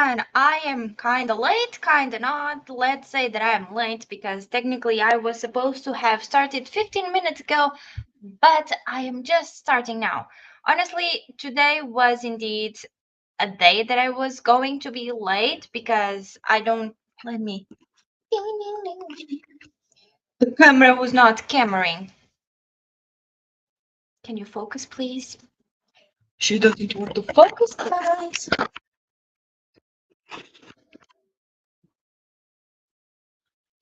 everyone. I am kind of late, kind of not. Let's say that I'm late because technically I was supposed to have started 15 minutes ago, but I am just starting now. Honestly, today was indeed a day that I was going to be late because I don't. Let me. The camera was not cameraing. Can you focus, please? She doesn't want to focus, guys.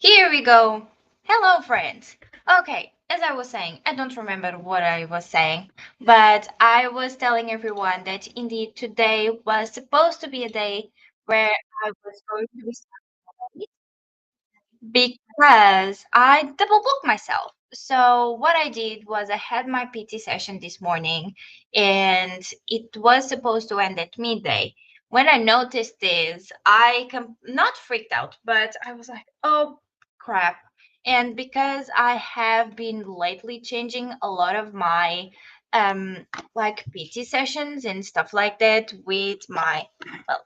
Here we go. Hello, friends. Okay, as I was saying, I don't remember what I was saying, but I was telling everyone that indeed today was supposed to be a day where I was going to be studying because I double booked myself. So what I did was I had my PT session this morning and it was supposed to end at midday. When I noticed this, not freaked out, but I was like, oh crap. And because I have been lately changing a lot of my like PT sessions and stuff like that with my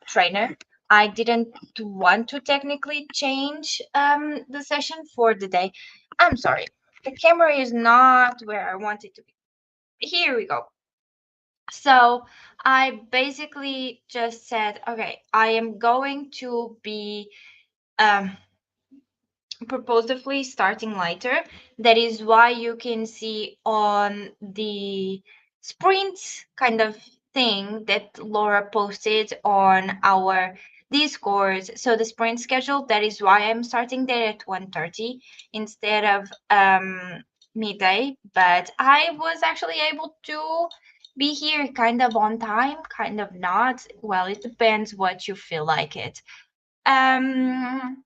trainer, I didn't want to technically change the session for the day. I'm sorry. The camera is not where I want it to be. Here we go. So I basically just said, okay, I am going to be um, purposefully starting later. That is why you can see on the sprint kind of thing that Laura posted on our Discord. So the sprint schedule, that is why I'm starting there at 1:30 instead of midday. But I was actually able to be here kind of on time, kind of not. Well, it depends what you feel like it. Um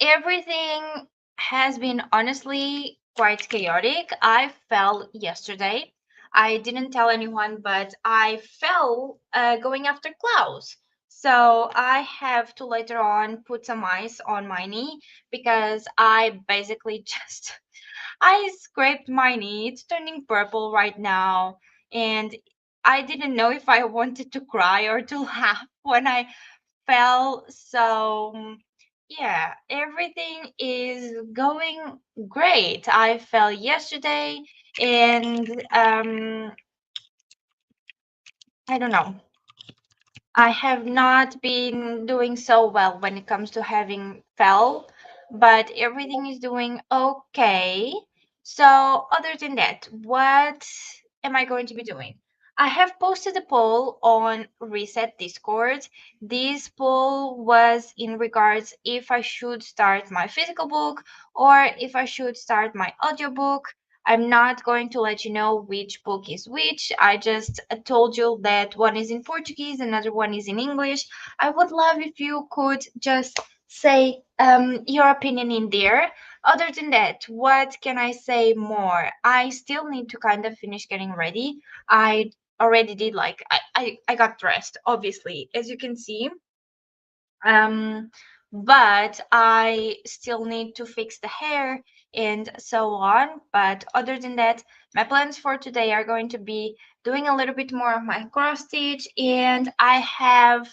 Everything has been honestly quite chaotic. I fell yesterday. I didn't tell anyone, but I fell going after Klaus. So I have to later on put some ice on my knee because I basically just I scraped my knee. It's turning purple right now, and I didn't know if I wanted to cry or to laugh when I fell. So yeah, everything is going great. I fell yesterday and I don't know. I have not been doing so well when it comes to having fell, but everything is doing okay. So, other than that, what am I going to be doing? I have posted a poll on Reset Discord. This poll was in regards if I should start my physical book or if I should start my audiobook. I'm not going to let you know which book is which. I just told you that one is in Portuguese, another one is in English. I would love if you could just say your opinion in there. Other than that, what can I say more? I still need to kind of finish getting ready. I already did like I got dressed, obviously, as you can see. Um, but I still need to fix the hair and so on. But other than that, my plans for today are going to be doing a little bit more of my cross stitch, and I have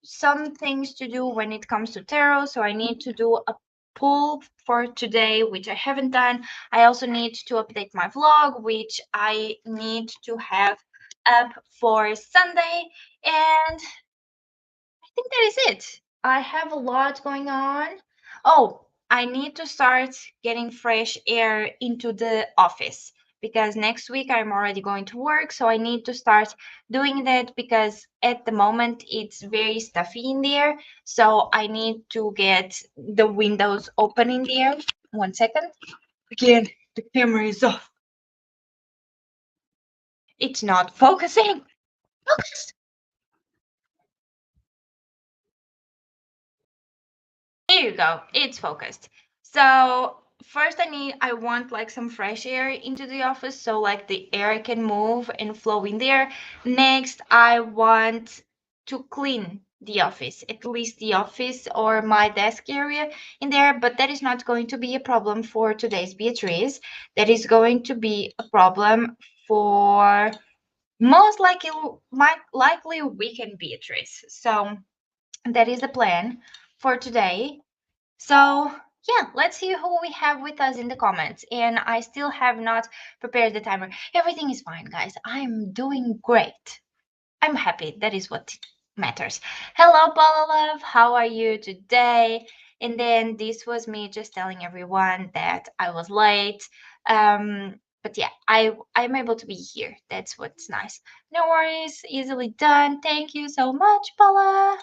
some things to do when it comes to tarot. So I need to do a pull for today, which I haven't done. I also need to update my vlog, which I need to have up for Sunday. And I think that is it. I have a lot going on. Oh, I need to start getting fresh air into the office because next week I'm already going to work. So I need to start doing that because at the moment it's very stuffy in there. So I need to get the windows open in there. 1 second. Again, the camera is off. It's not focusing. Focus. Here you go. It's focused. So first I want like some fresh air into the office so like the air can move and flow in there. Next, I want to clean the office, at least the office or my desk area in there, but that is not going to be a problem for today's Beatrice. That is going to be a problem for most likely weekend Beatrice. So That is the plan for today. So, yeah, let's see who we have with us in the comments. And I still have not prepared the timer. Everything is fine, guys. I'm doing great. I'm happy. That is what matters. Hello, Paula Love. How are you today? And then this was me just telling everyone that I was late. But yeah, I'm able to be here. That's what's nice. No worries. Easily done. Thank you so much, Paula.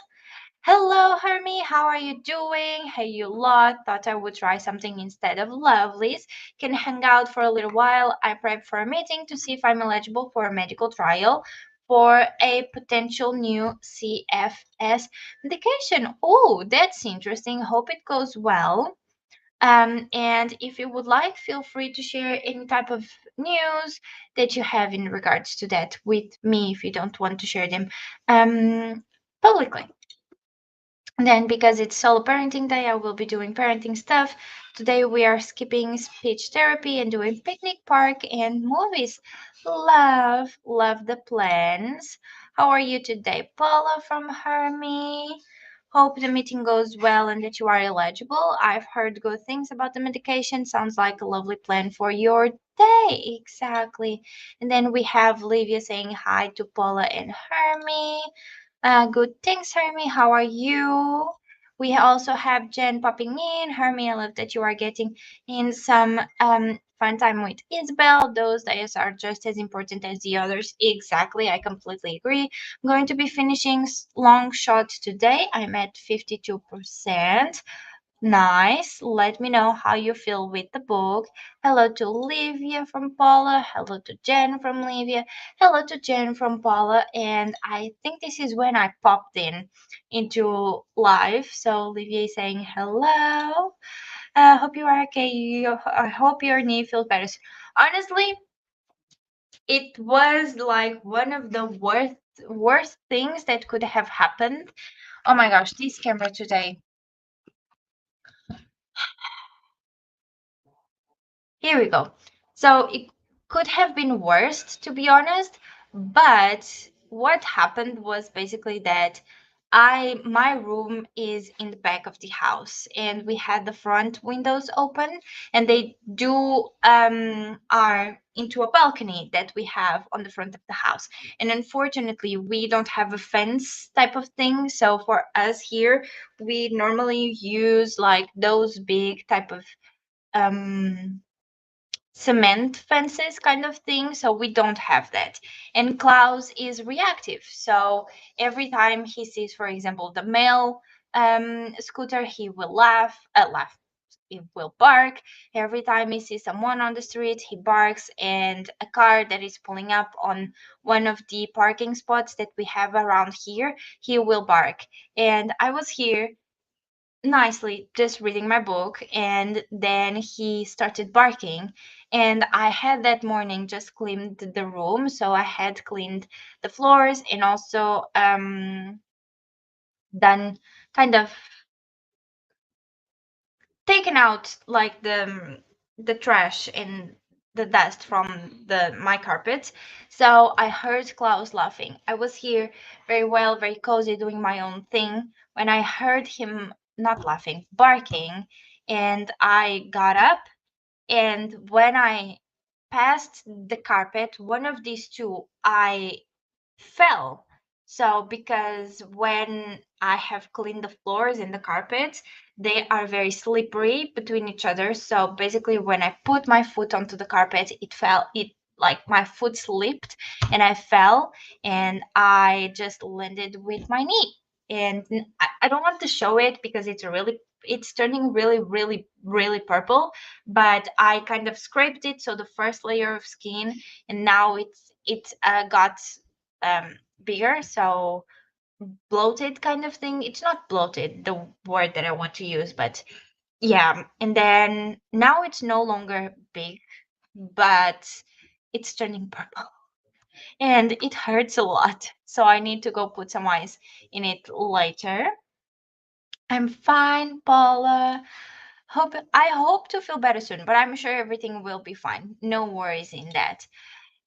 Hello, Hermie. How are you doing? Hey, you lot. Thought I would try something instead of lovelies. Can hang out for a little while. I prep for a meeting to see if I'm eligible for a medical trial for a potential new CFS medication. Oh, that's interesting. Hope it goes well. And if you would like, feel free to share any type of news that you have in regards to that with me if you don't want to share them publicly. Then, because it's solo parenting day, I will be doing parenting stuff. Today, we are skipping speech therapy and doing picnic park and movies. Love the plans. How are you today, Paula from Hermie? Hope the meeting goes well and that you are eligible. I've heard good things about the medication. Sounds like a lovely plan for your day. Exactly. And then we have Livia saying hi to Paula and Hermie. Good, thanks, Hermie. How are you? We also have Jen popping in. Hermie, I love that you are getting in some fun time with Isabel. Those days are just as important as the others. Exactly, I completely agree. I'm going to be finishing long shot today. I'm at 52%. Nice. Let me know how you feel with the book. Hello to Olivia from Paula. Hello to Jen from Olivia. Hello to Jen from Paula. And I think this is when I popped in into live. So Olivia is saying hello. Hope you are okay. I hope your knee feels better. Honestly, it was like one of the worst things that could have happened. Oh my gosh, this camera today. Here we go. So it could have been worse, to be honest, but what happened was basically that my room is in the back of the house and we had the front windows open and they do are into a balcony that we have on the front of the house. And unfortunately, we don't have a fence type of thing. So for us here, we normally use like those big type of um cement fences kind of thing, so we don't have that. And Klaus is reactive, so every time he sees, for example, the male scooter, he will laugh, he will bark. Every time he sees someone on the street, he barks. And a car that is pulling up on one of the parking spots that we have around here, he will bark. And I was here nicely just reading my book, and then he started barking. And I had that morning just cleaned the room, so I had cleaned the floors and also done kind of taken out like the trash and the dust from the my carpet. So I heard Klaus laughing. I was here very well, very cozy, doing my own thing, when I heard him not laughing, barking. And I got up, and when I passed the carpet, one of these two, I fell. So because when I have cleaned the floors and the carpets, they are very slippery between each other. So basically when I put my foot onto the carpet, it fell, it like my foot slipped and I fell and I just landed with my knee. And I don't want to show it because it's turning really purple, but I kind of scraped it, so the first layer of skin, and now it got bigger, so bloated kind of thing. It's not bloated, the word that I want to use, but yeah. And then now it's no longer big, but it's turning purple and it hurts a lot. So I need to go put some ice in it later. I'm fine, Paula. I hope to feel better soon, but I'm sure everything will be fine. No worries in that.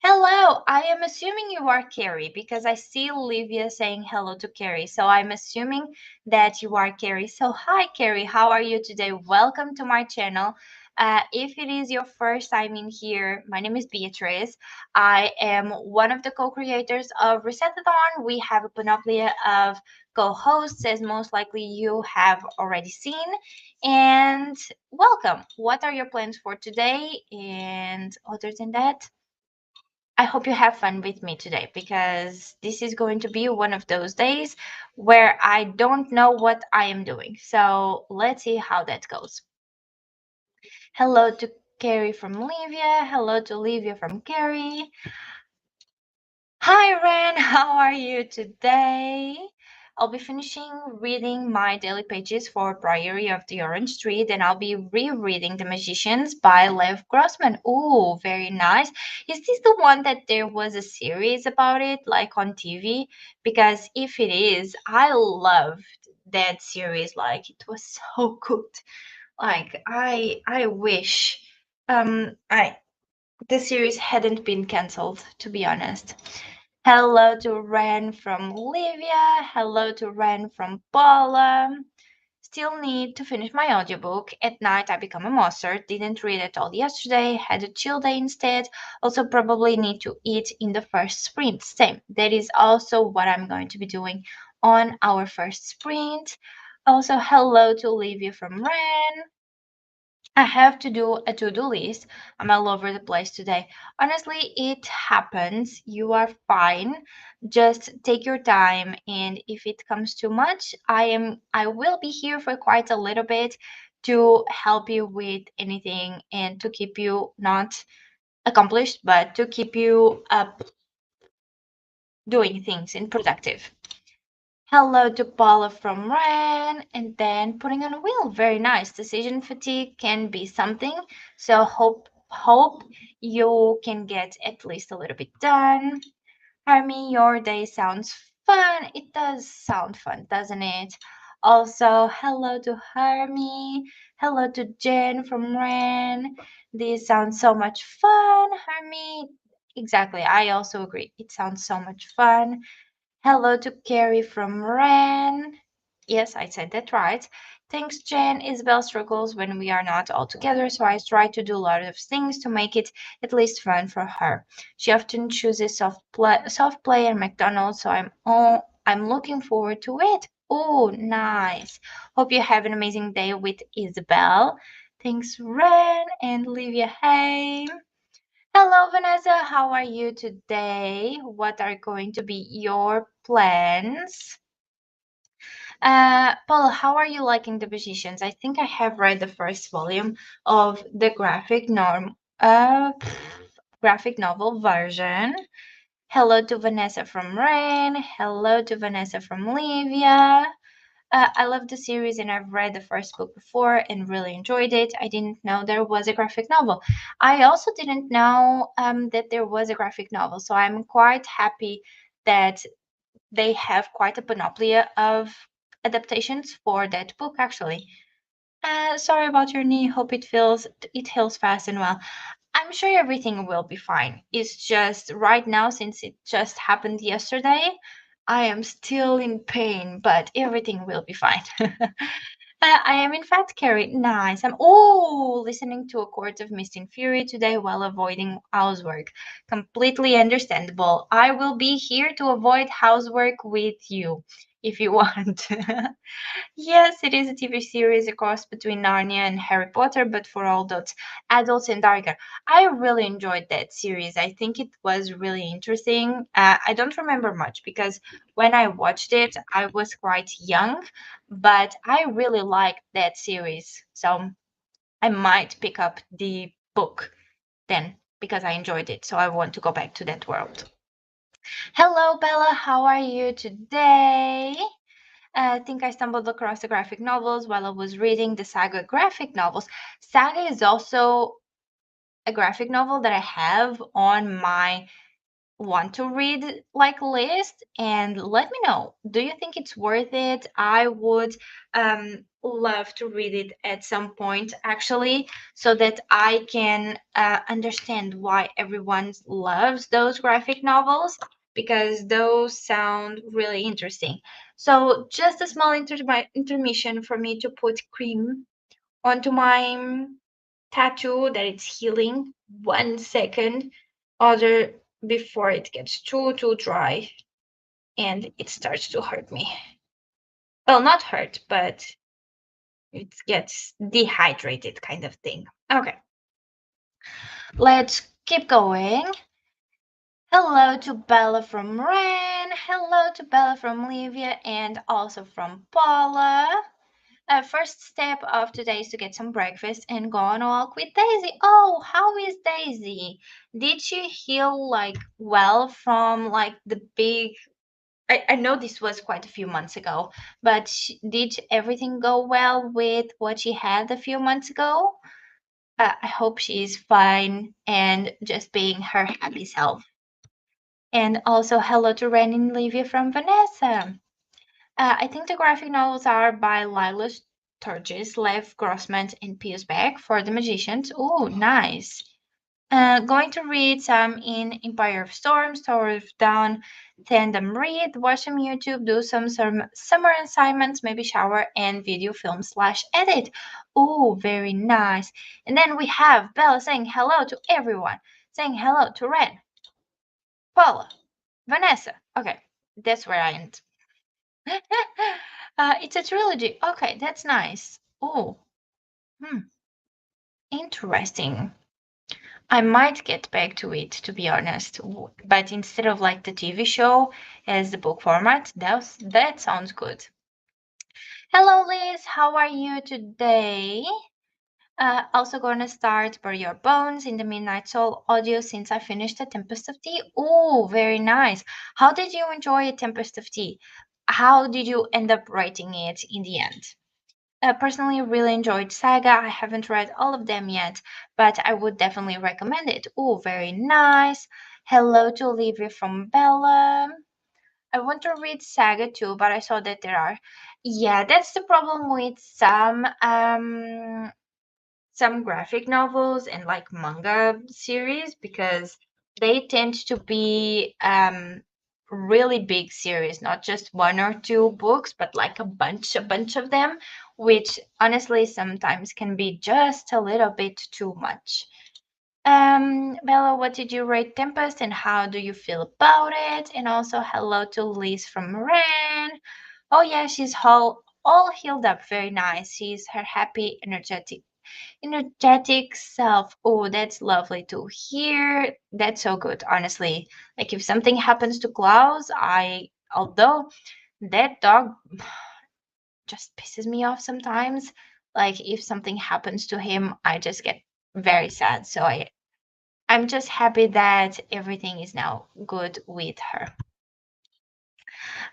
Hello, I am assuming you are Carrie because I see Olivia saying hello to Carrie. So I'm assuming that you are Carrie. So hi Carrie, how are you today? Welcome to my channel. If it is your first time in here, my name is Beatrice. I am one of the co-creators of Reset-athon. We have a panoply of co-hosts, as most likely you have already seen. And welcome. What are your plans for today? And other than that, I hope you have fun with me today because this is going to be one of those days where I don't know what I am doing. So let's see how that goes. Hello to Carrie from Olivia. Hello to Olivia from Carrie. Hi, Ren. How are you today? I'll be finishing reading my daily pages for Priory of the Orange Tree. Then I'll be rereading The Magicians by Lev Grossman. Oh, very nice. Is this the one that there was a series about it, like on TV? Because if it is, I loved that series. Like it was so good. Like I wish I the series hadn't been cancelled, to be honest. Hello to Ren from Olivia. Hello to Ren from Paula. Still need to finish my audiobook. At night, I become a monster. Didn't read at all yesterday. Had a chill day instead. Also, probably need to eat in the first sprint. Same. That is also what I'm going to be doing on our first sprint. Also, hello to Olivia from Ren. I have to do a to-do list. I'm all over the place today. Honestly, it happens. You are fine. Just take your time, and if it comes too much, I will be here for quite a little bit to help you with anything and to keep you not accomplished, but to keep you up doing things and productive. Hello to Paula from Ren, and then putting on a wheel. Very nice. Decision fatigue can be something, so hope you can get at least a little bit done. Harmy, your day sounds fun. It does sound fun, doesn't it? Also, hello to Harmy. Hello to Jen from Ren. This sounds so much fun, Harmy. Exactly. I also agree. It sounds so much fun. Hello to Carrie from Ren. Yes, I said that right. Thanks, Jen. Isabel struggles when we are not all together, so I try to do a lot of things to make it at least fun for her. She often chooses soft play and McDonald's, so I'm looking forward to it. Oh, nice. Hope you have an amazing day with Isabel. Thanks, Ren and Livia. Hey. Hello, Vanessa. How are you today? What are going to be your plans? Paul, how are you liking the musicians? I think I have read the first volume of the graphic novel version. Hello to Vanessa from Rain. Hello to Vanessa from Livia. I love the series and I've read the first book before and really enjoyed it. I didn't know there was a graphic novel. I also didn't know that there was a graphic novel, so I'm quite happy that they have quite a panoply of adaptations for that book, actually. Sorry about your knee. Hope it heals fast and well. I'm sure everything will be fine. It's just right now, since it just happened yesterday, I am still in pain, but everything will be fine. I am in fact Carrie. Nice. I'm listening to A Court of Mist and Fury today while avoiding housework. Completely understandable. I will be here to avoid housework with you if you want. Yes, it is a TV series, a cross between Narnia and Harry Potter, but for all those adults and darker. I really enjoyed that series. I think it was really interesting. I don't remember much because when I watched it, I was quite young, but I really liked that series. So I might pick up the book then because I enjoyed it. So I want to go back to that world. Hello, Bella. How are you today? I think I stumbled across the graphic novels while I was reading the Saga graphic novels. Saga is also a graphic novel that I have on my want to read like list, and let me know, do you think it's worth it? I would love to read it at some point actually, so that I can understand why everyone loves those graphic novels, because those sound really interesting. So just a small intermission for me to put cream onto my tattoo that it's healing. 1 second, other, before it gets too dry and it starts to hurt me. Well, not hurt, but it gets dehydrated kind of thing. Okay, let's keep going. Hello to Bella from Ren. Hello to Bella from Livia, and also from Paula. First step of today is to get some breakfast and go on a walk with Daisy. Oh, how is Daisy? Did she heal like well from like the big? I know this was quite a few months ago, but did everything go well with what she had a few months ago? I hope she's fine and just being her happy self. And also, hello to Ren and Livia from Vanessa. I think the graphic novels are by Lila Sturgis, Lev Grossman, and Pius Beck for the Magicians. Oh, nice. Going to read some in Empire of Storms, Tower of Dawn, Tandem Read, watch some YouTube, do some summer assignments, maybe shower, and video film slash edit. Oh, very nice. And then we have Bella saying hello to everyone, saying hello to Ren, Paula, Vanessa. Okay, that's where I end. It's a trilogy. Okay, that's nice. Oh, hmm, interesting. I might get back to it, to be honest. But instead of like the TV show as the book format, that sounds good. Hello, Liz. How are you today? Also gonna start Bury Your Bones in the Midnight Soul audio since I finished A Tempest of Tea. Oh, very nice. How did you enjoy A Tempest of Tea? How did you end up writing it in the end? Personally, really enjoyed Saga. I haven't read all of them yet, but I would definitely recommend it. Oh, very nice. Hello to Olivia from Bella. I want to read Saga too, but I saw that there are. Yeah, that's the problem with some graphic novels and like manga series, because they tend to be really big series, not just one or two books, but like a bunch of them, which honestly sometimes can be just a little bit too much. Bella, what did you rate Tempest and how do you feel about it? And also hello to Liz from Ren. Oh yeah, she's all healed up, very nice. She's her happy, energetic self. Oh, that's lovely to hear. That's so good, honestly. Like if something happens to Klaus, although that dog just pisses me off sometimes, like if something happens to him, I just get very sad. So I'm just happy that everything is now good with her.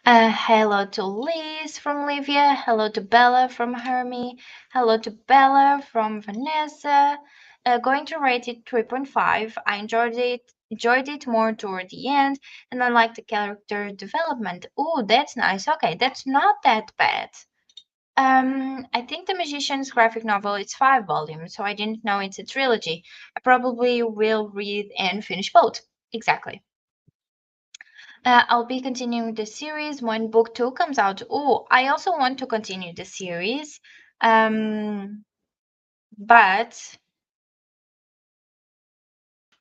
Hello to Liz from Livia. Hello to Bella from Hermie. Hello to Bella from Vanessa. Going to rate it 3.5. I enjoyed it more toward the end, and I like the character development. Oh, that's nice. Okay, that's not that bad. I think the Magician's graphic novel is 5 volumes, so I didn't know it's a trilogy. I probably will read and finish both. Exactly. I'll be continuing the series when book 2 comes out. Oh, I also want to continue the series. Um, but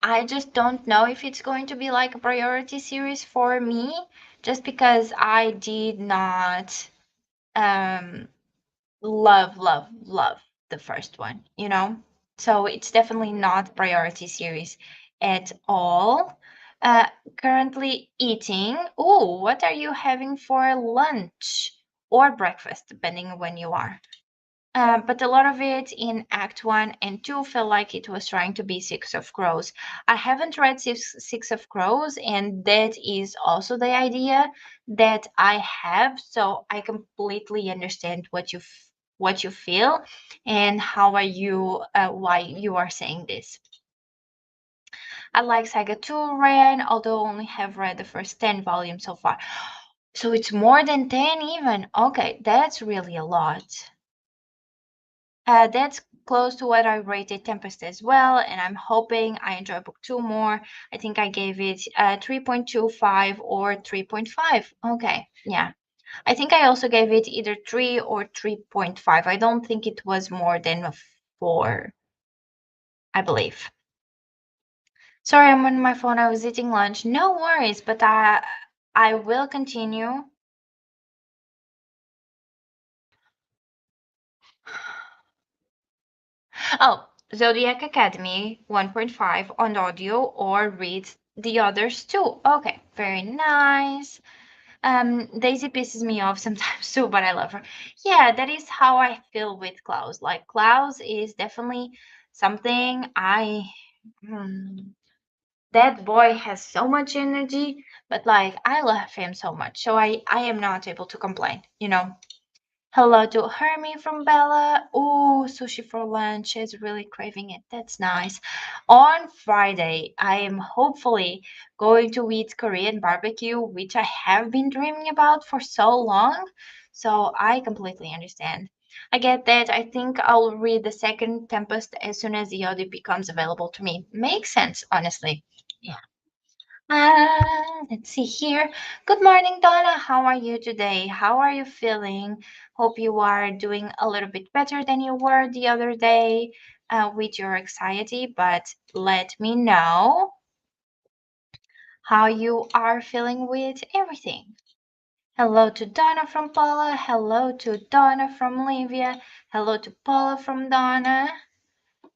I just don't know if it's going to be like a priority series for me, just because I did not um, love the first one, you know? So it's definitely not priority series at all. Uh, Currently eating. Oh, what are you having for lunch or breakfast, depending on when you are? But a lot of it in Act 1 and 2 felt like it was trying to be Six of Crows. I haven't read Six of Crows, and that is also the idea that I have. So I completely understand what you feel and how are you, why you are saying this. I like Saga 2 Ren, although only have read the first 10 volumes so far. So it's more than 10 even. Okay, that's really a lot. That's close to what I rated Tempest as well, and I'm hoping I enjoy book 2 more. I think I gave it 3.25 or 3.5. Okay, yeah. I think I also gave it either 3 or 3.5. I don't think it was more than a 4, I believe. Sorry, I'm on my phone. I was eating lunch. No worries, but I will continue. Oh, Zodiac Academy 1.5 on audio or read the others too. Okay, very nice. Daisy pisses me off sometimes too, but I love her. Yeah, that is how I feel with Klaus. Like Klaus is definitely something hmm, that boy has so much energy, but like I love him so much. So I am not able to complain, you know. Hello to Hermie from Bella. Oh, sushi for lunch. She's really craving it. That's nice. On Friday, I am hopefully going to eat Korean barbecue, which I have been dreaming about for so long. So I completely understand. I get that. I think I'll read the second Tempest as soon as the audio becomes available to me. Makes sense, honestly. Yeah. Let's see here. Good morning, Donna. How are you today? How are you feeling? Hope you are doing a little bit better than you were the other day with your anxiety, but let me know how you are feeling with everything. Hello to Donna from Paula. Hello to Donna from Livia. Hello to Paula from Donna.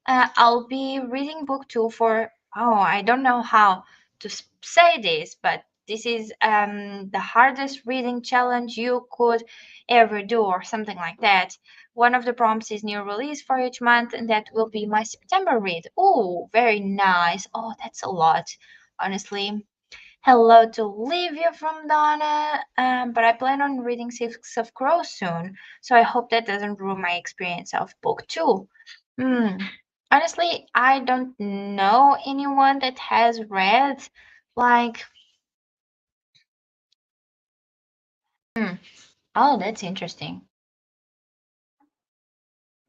I'll be reading book 2 for, oh, I don't know how to say this, but this is the hardest reading challenge you could ever do, or something like that. One of the prompts is new release for each month, and that will be my September read. Oh, very nice. Oh, that's a lot, honestly. Hello to Livia from Donna. But I plan on reading Six of Crows soon, so I hope that doesn't ruin my experience of book 2. Hmm. Honestly, I don't know anyone that has read like. Hmm. Oh, that's interesting.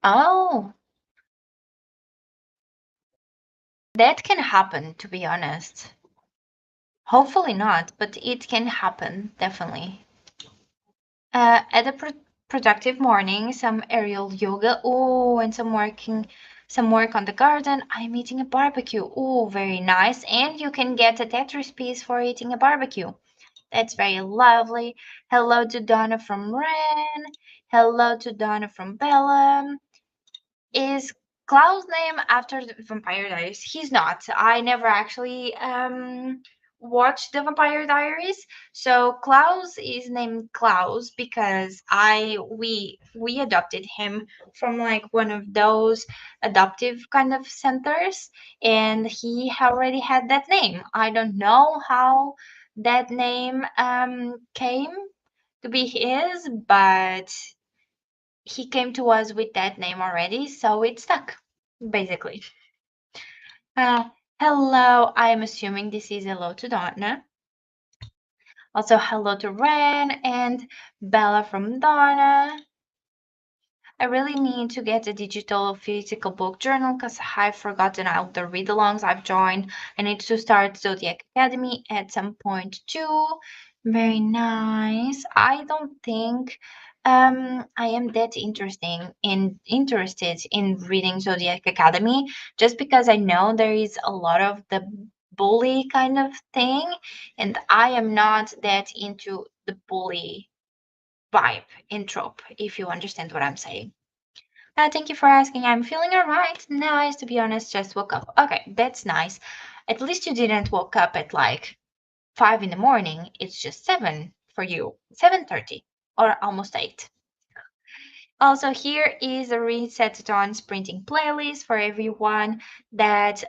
Oh, that can happen, to be honest. Hopefully not, but it can happen, definitely. At a productive morning, some aerial yoga, oh, and some work on the garden. I'm eating a barbecue. Oh, very nice. And you can get a Tetris piece for eating a barbecue. That's very lovely. Hello to Donna from Ren. Hello to Donna from Bella. Is Klaus' name after the Vampire Diaries? He's not. I never actually watched the Vampire Diaries. So Klaus is named Klaus because we adopted him from like one of those adoptive kind of centers, and he already had that name. I don't know how that name came to be his, but he came to us with that name already, so it stuck, basically. Uh, hello, I am assuming this is hello to Donna. Also, hello to Ren and Bella from Donna. I really need to get a digital physical book journal because I've forgotten all the read-alongs I've joined. I need to start Zodiac Academy at some point too. Very nice. I don't think I am that interested in reading Zodiac Academy just because I know there is a lot of the bully kind of thing, and I am not that into the bully vibe and trope, if you understand what I'm saying. Thank you for asking. I'm feeling alright. Nice, to be honest. Just woke up. Okay, that's nice. At least you didn't wake up at like 5 in the morning. It's just 7 for you. 7:30 or almost 8. Also, here is a Reset-athon sprinting playlist for everyone that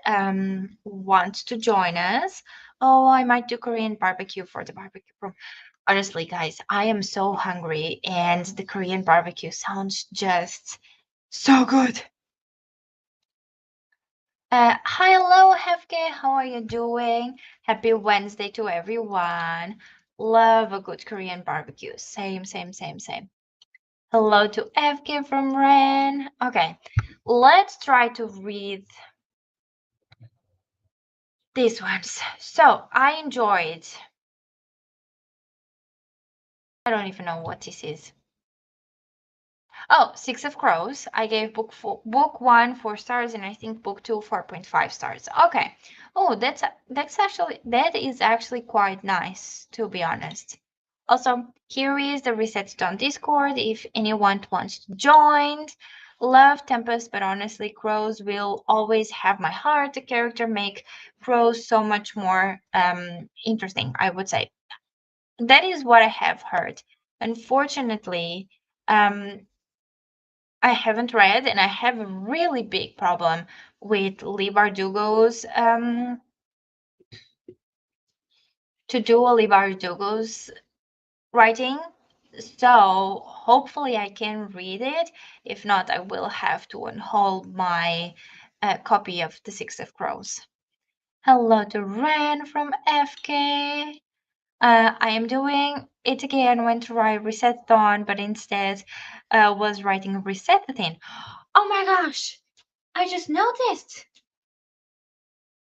wants to join us. Oh, I might do Korean barbecue for the barbecue room. Honestly, guys, I am so hungry, and the Korean barbecue sounds just so good. Hello, Hefke. How are you doing? Happy Wednesday to everyone. Love a good Korean barbecue. Same, same, same, same. Hello to FK from Ren. Okay, let's try to read these ones. So I enjoyed. I don't even know what this is. Oh, Six of Crows. I gave book one 4 stars, and I think book two 4.5 stars. Okay. Oh, that is actually quite nice, to be honest. Also, here is the Reset-athon Discord if anyone wants to join. Love Tempest, but honestly, Crows will always have my heart. The character make Crows so much more interesting, I would say. That is what I have heard. Unfortunately, um, I haven't read, and I have a really big problem with Lee Bardugo's to do Lee Bardugo's writing. So hopefully I can read it. If not, I will have to unhold my copy of The Six of Crows. Hello to Ren from FK. I am doing it again. Went to write Reset-athon, but instead was writing a Reset-athon. Oh my gosh! I just noticed.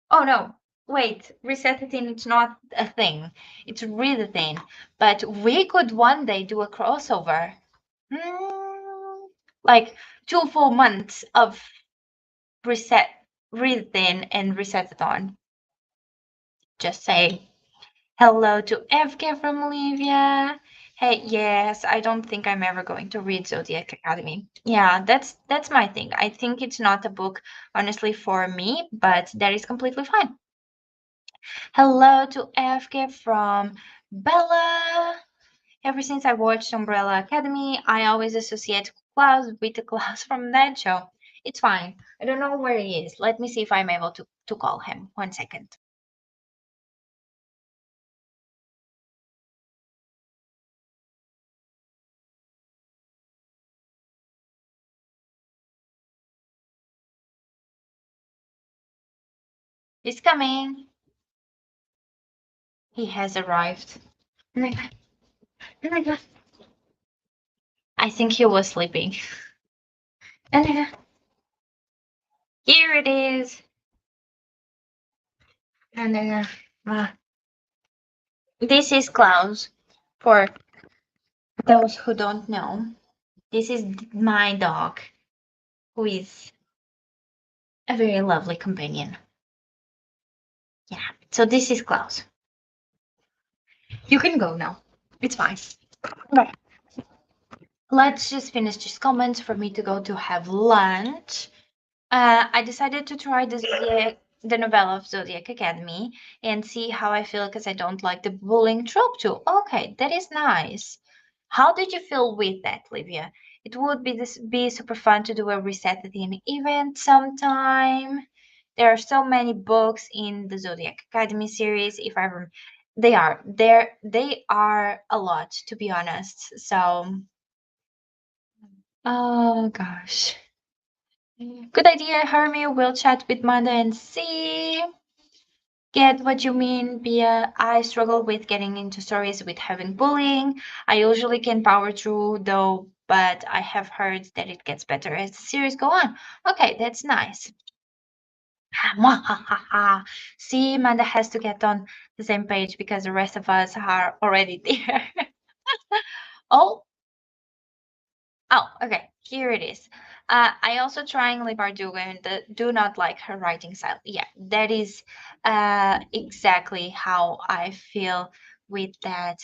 Oh no, wait, Reset-athon, it's not a thing. It's really a thing. But we could one day do a crossover. Like 2 full months of reset, Read-athon and Reset-athon. Just say hello to FK from Olivia. Hey, yes, I don't think I'm ever going to read Zodiac Academy. Yeah, that's my thing. I think it's not a book, honestly, for me, but that is completely fine. Hello to FK from Bella. Ever since I watched Umbrella Academy, I always associate Klaus with the Klaus from that show. It's fine. I don't know where he is. Let me see if I'm able to call him. 1 second. He's coming. He has arrived. Oh my god. Oh my god. I think he was sleeping. Oh my god. Here it is. Oh my god. This is Klaus. For those who don't know, this is my dog, who is a very lovely companion. Yeah. So this is Klaus. You can go now. It's fine. Okay. Let's just finish these comments for me to go to have lunch. I decided to try the novella of Zodiac Academy and see how I feel because I don't like the bullying trope too. Okay, that is nice. How did you feel with that, Livia? It would be super fun to do a reset at the event sometime. There are so many books in the Zodiac Academy series. If I rem they are a lot, to be honest. So, oh gosh. Good idea, Hermie. We'll chat with Manda and see. Get what you mean, Bia. I struggle with getting into stories with having bullying. I usually can power through though, but I have heard that it gets better as the series go on. Okay, that's nice. See, Manda has to get on the same page because the rest of us are already there. Oh, oh, okay. Here it is. I also trying Bardugo and do not like her writing style. Yeah, that is exactly how I feel with that.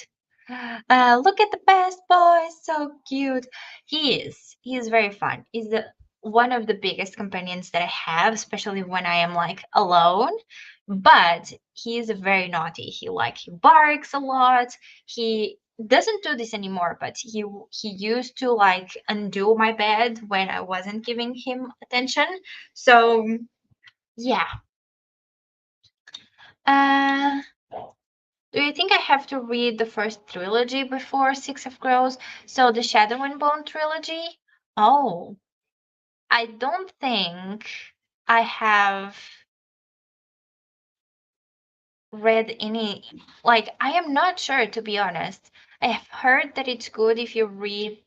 Look at the best boy, so cute. He is. He is very fun. He's the one of the biggest companions that I have, especially when I am like alone. But he is very naughty. He barks a lot. He doesn't do this anymore, but he used to like undo my bed when I wasn't giving him attention. So yeah. Uh do you think I have to read the first trilogy before Six of Crows? So the Shadow and Bone trilogy? Oh, I don't think I have read any, like, I am not sure, to be honest. I have heard that it's good if you read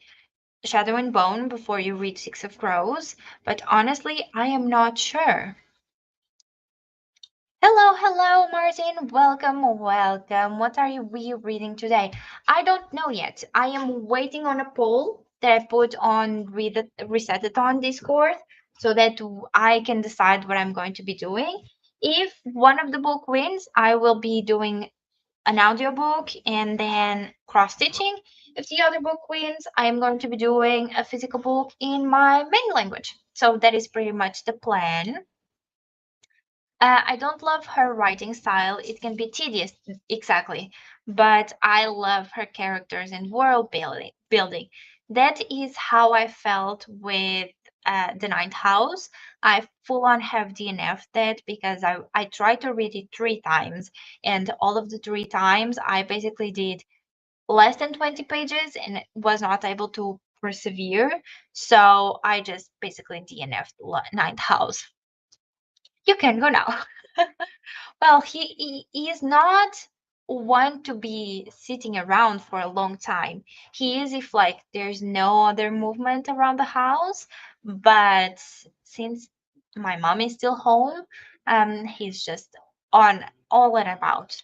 Shadow and Bone before you read Six of Crows, but honestly, I am not sure. Hello, hello, Martin. Welcome, welcome. What are we reading today? I don't know yet. I am waiting on a poll that I put on Reset-athon Discord so that I can decide what I'm going to be doing. If one of the book wins, I will be doing an audiobook and then cross-stitching. If the other book wins, I am going to be doing a physical book in my main language. So that is pretty much the plan. I don't love her writing style. It can be tedious, exactly. But I love her characters and world building. That is how I felt with The Ninth House. I full on have DNF that because I tried to read it 3 times, and all of the 3 times I basically did less than 20 pages and was not able to persevere. So I just basically DNF'd Ninth House. You can go now. Well, he is not one to be sitting around for a long time. He is if like there's no other movement around the house, but since my mom is still home, he's just on all and about.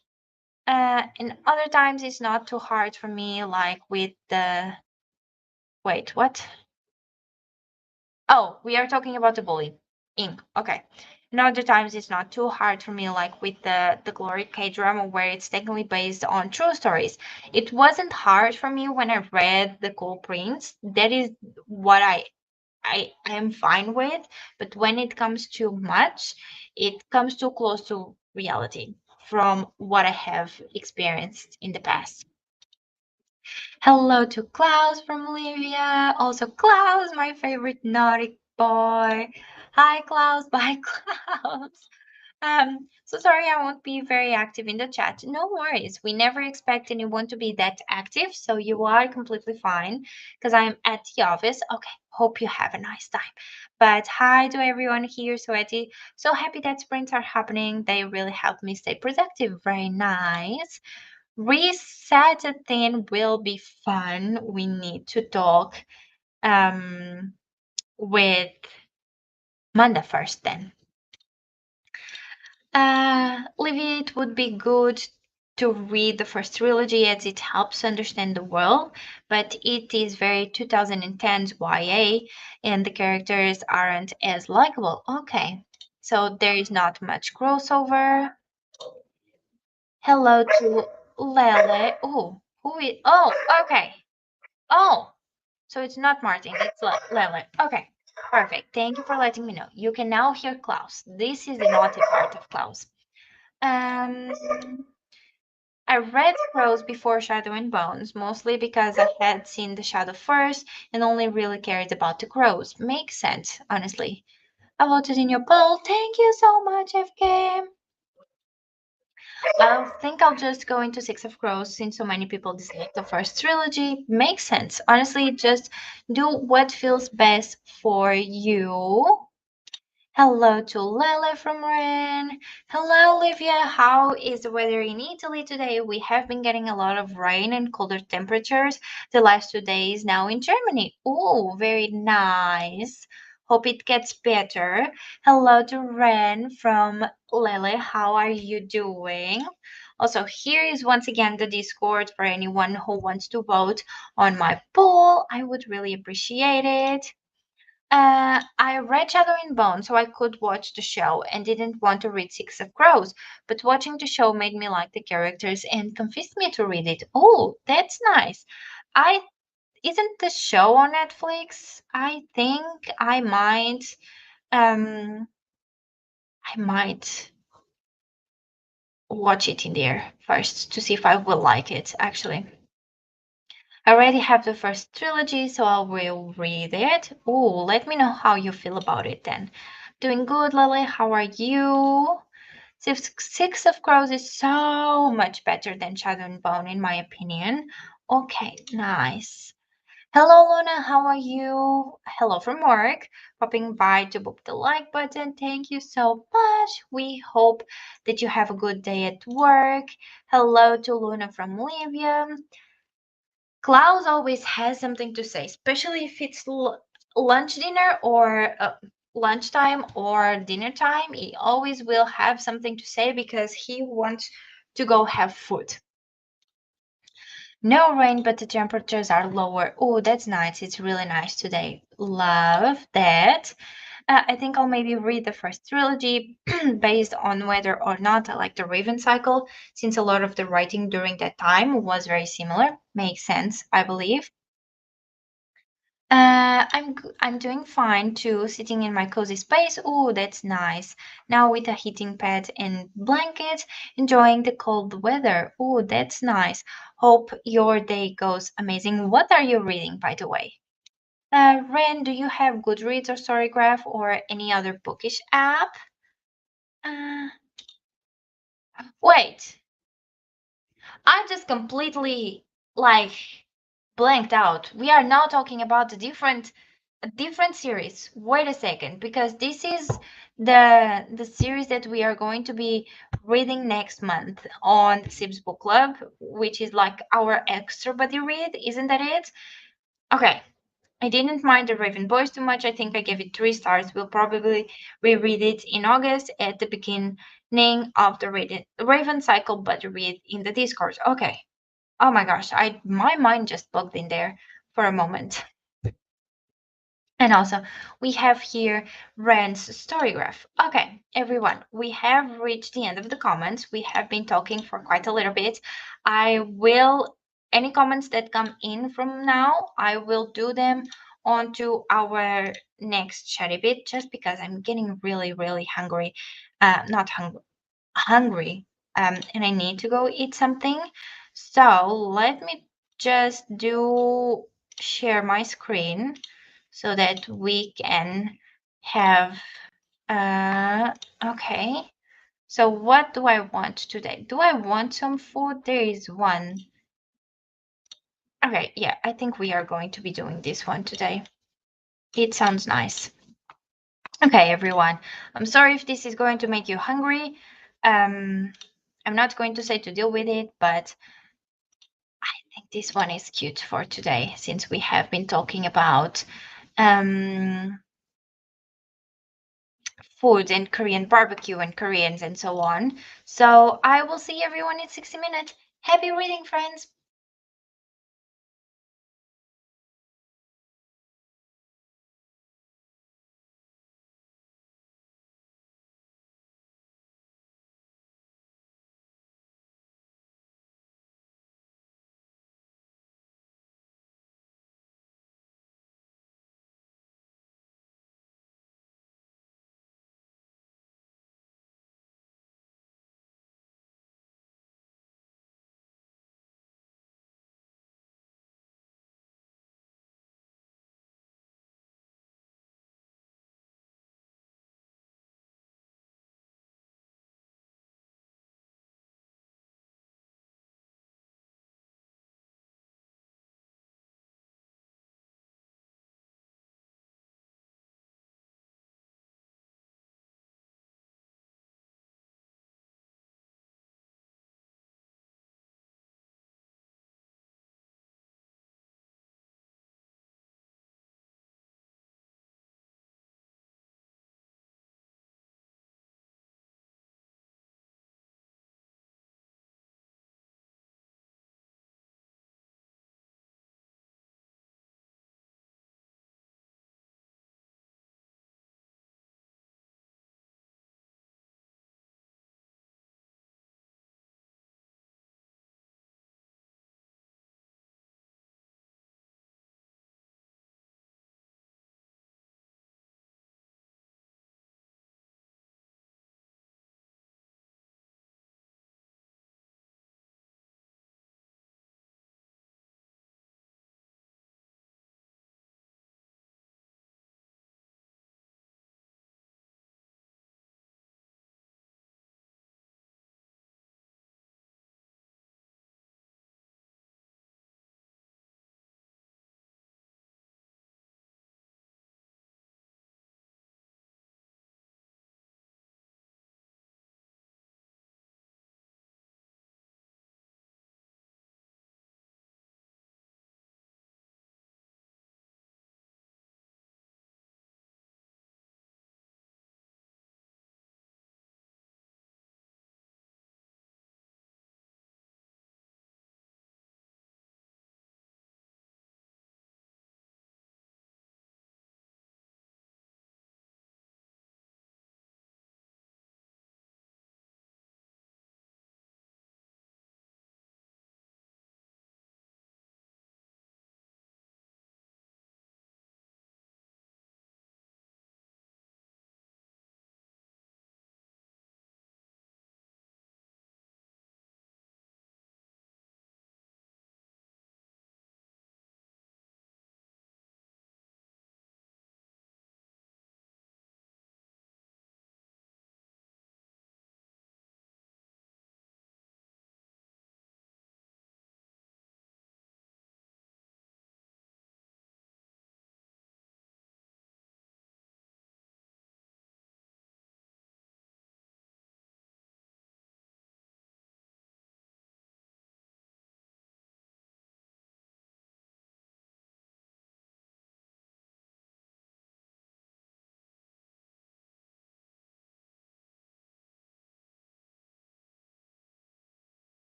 And other times it's not too hard for me, like with the wait, what? Oh, we are talking about the bully ink. Okay. And other times it's not too hard for me, like with the Glory K drama, where it's technically based on true stories. It wasn't hard for me when I read The Cool Prince. That is what I am fine with. But when it comes too much, it comes too close to reality from what I have experienced in the past. Hello to Klaus from Olivia. Also, Klaus, my favorite naughty boy. Hi, Klaus. Bye, Klaus. So sorry I won't be very active in the chat. No worries. We never expect anyone to be that active, so you are completely fine because I'm at the office. Okay, hope you have a nice time. But hi to everyone here, Sweaty. So happy that sprints are happening. They really help me stay productive. Very nice. Reset-athon will be fun. We need to talk with Manda first then. Livy, it would be good to read the first trilogy as it helps understand the world, but it is very 2010s YA and the characters aren't as likable. Okay, so there is not much crossover. Hello to Lele. Oh, who is? Oh, okay. Oh, so it's not Martin, it's Lele. Okay, perfect. Thank you for letting me know. You can now hear Klaus. This is the naughty part of Klaus. Um, I read Crows before Shadow and Bones, mostly because I had seen the Shadow first and only really cared about the Crows. Makes sense, honestly. I voted in your poll. Thank you so much, FK. I think I'll just go into Six of Crows since so many people dislike the first trilogy. Makes sense. Honestly, just do what feels best for you. Hello to Lele from Ren. Hello, Olivia. How is the weather in Italy today? We have been getting a lot of rain and colder temperatures the last 2 days now in Germany. Oh, very nice. Hope it gets better. Hello to Ren from Lele. How are you doing? Also, here is once again the Discord for anyone who wants to vote on my poll. I would really appreciate it. I read Shadow and Bone so I could watch the show and didn't want to read Six of Crows, but watching the show made me like the characters and convinced me to read it. Oh, that's nice. I isn't the show on Netflix? I think um I might watch it in there first to see if I will like it actually. I already have the first trilogy, so I will read it. Oh, let me know how you feel about it then. Doing good, Lily. How are you? Six of Crows is so much better than Shadow and Bone, in my opinion. Okay, nice. Hello, Luna. How are you? Hello from work. Popping by to book the like button. Thank you so much. We hope that you have a good day at work. Hello to Luna from Libya. Klaus always has something to say, especially if it's lunch dinner or lunchtime or dinner time. He always will have something to say because he wants to go have food. No rain, but the temperatures are lower. Oh, that's nice. It's really nice today. Love that. I think I'll maybe read the first trilogy based on whether or not I like the Raven cycle, since a lot of the writing during that time was very similar. Makes sense, I believe. I'm doing fine too, sitting in my cozy space. Oh, that's nice. Now with a heating pad and blanket, enjoying the cold weather. Oh, that's nice. Hope your day goes amazing. What are you reading, by the way? Ren, do you have Goodreads or Storygraph or any other bookish app? Uh, Wait, I just completely like blanked out. We are now talking about a different series. Wait a second, because this is the series that we are going to be reading next month on Sib's Book Club, which is like our extra buddy read, isn't that it? Okay. I didn't mind the Raven Boys too much. I think I gave it 3 stars. We'll probably reread it in August at the beginning of the Raven cycle, but read in the Discord. Okay. Oh my gosh, I my mind just bugged in there for a moment. And also, we have here Rand's Storygraph. Okay, everyone, we have reached the end of the comments. We have been talking for quite a little bit. Any comments that come in from now, I will do them onto our next chatty bit just because I'm getting really, really hungry. Not hungry, and I need to go eat something. So let me just do share my screen so that we can have okay. So what do I want today? Do I want some food? There is one. Okay, yeah, I think we are going to be doing this one today. It sounds nice. Okay, everyone. I'm sorry if this is going to make you hungry. Um, I'm not going to say to deal with it, but I think this one is cute for today since we have been talking about um food and Korean barbecue and Koreans and so on. So I will see everyone in 60 minutes. Happy reading, friends.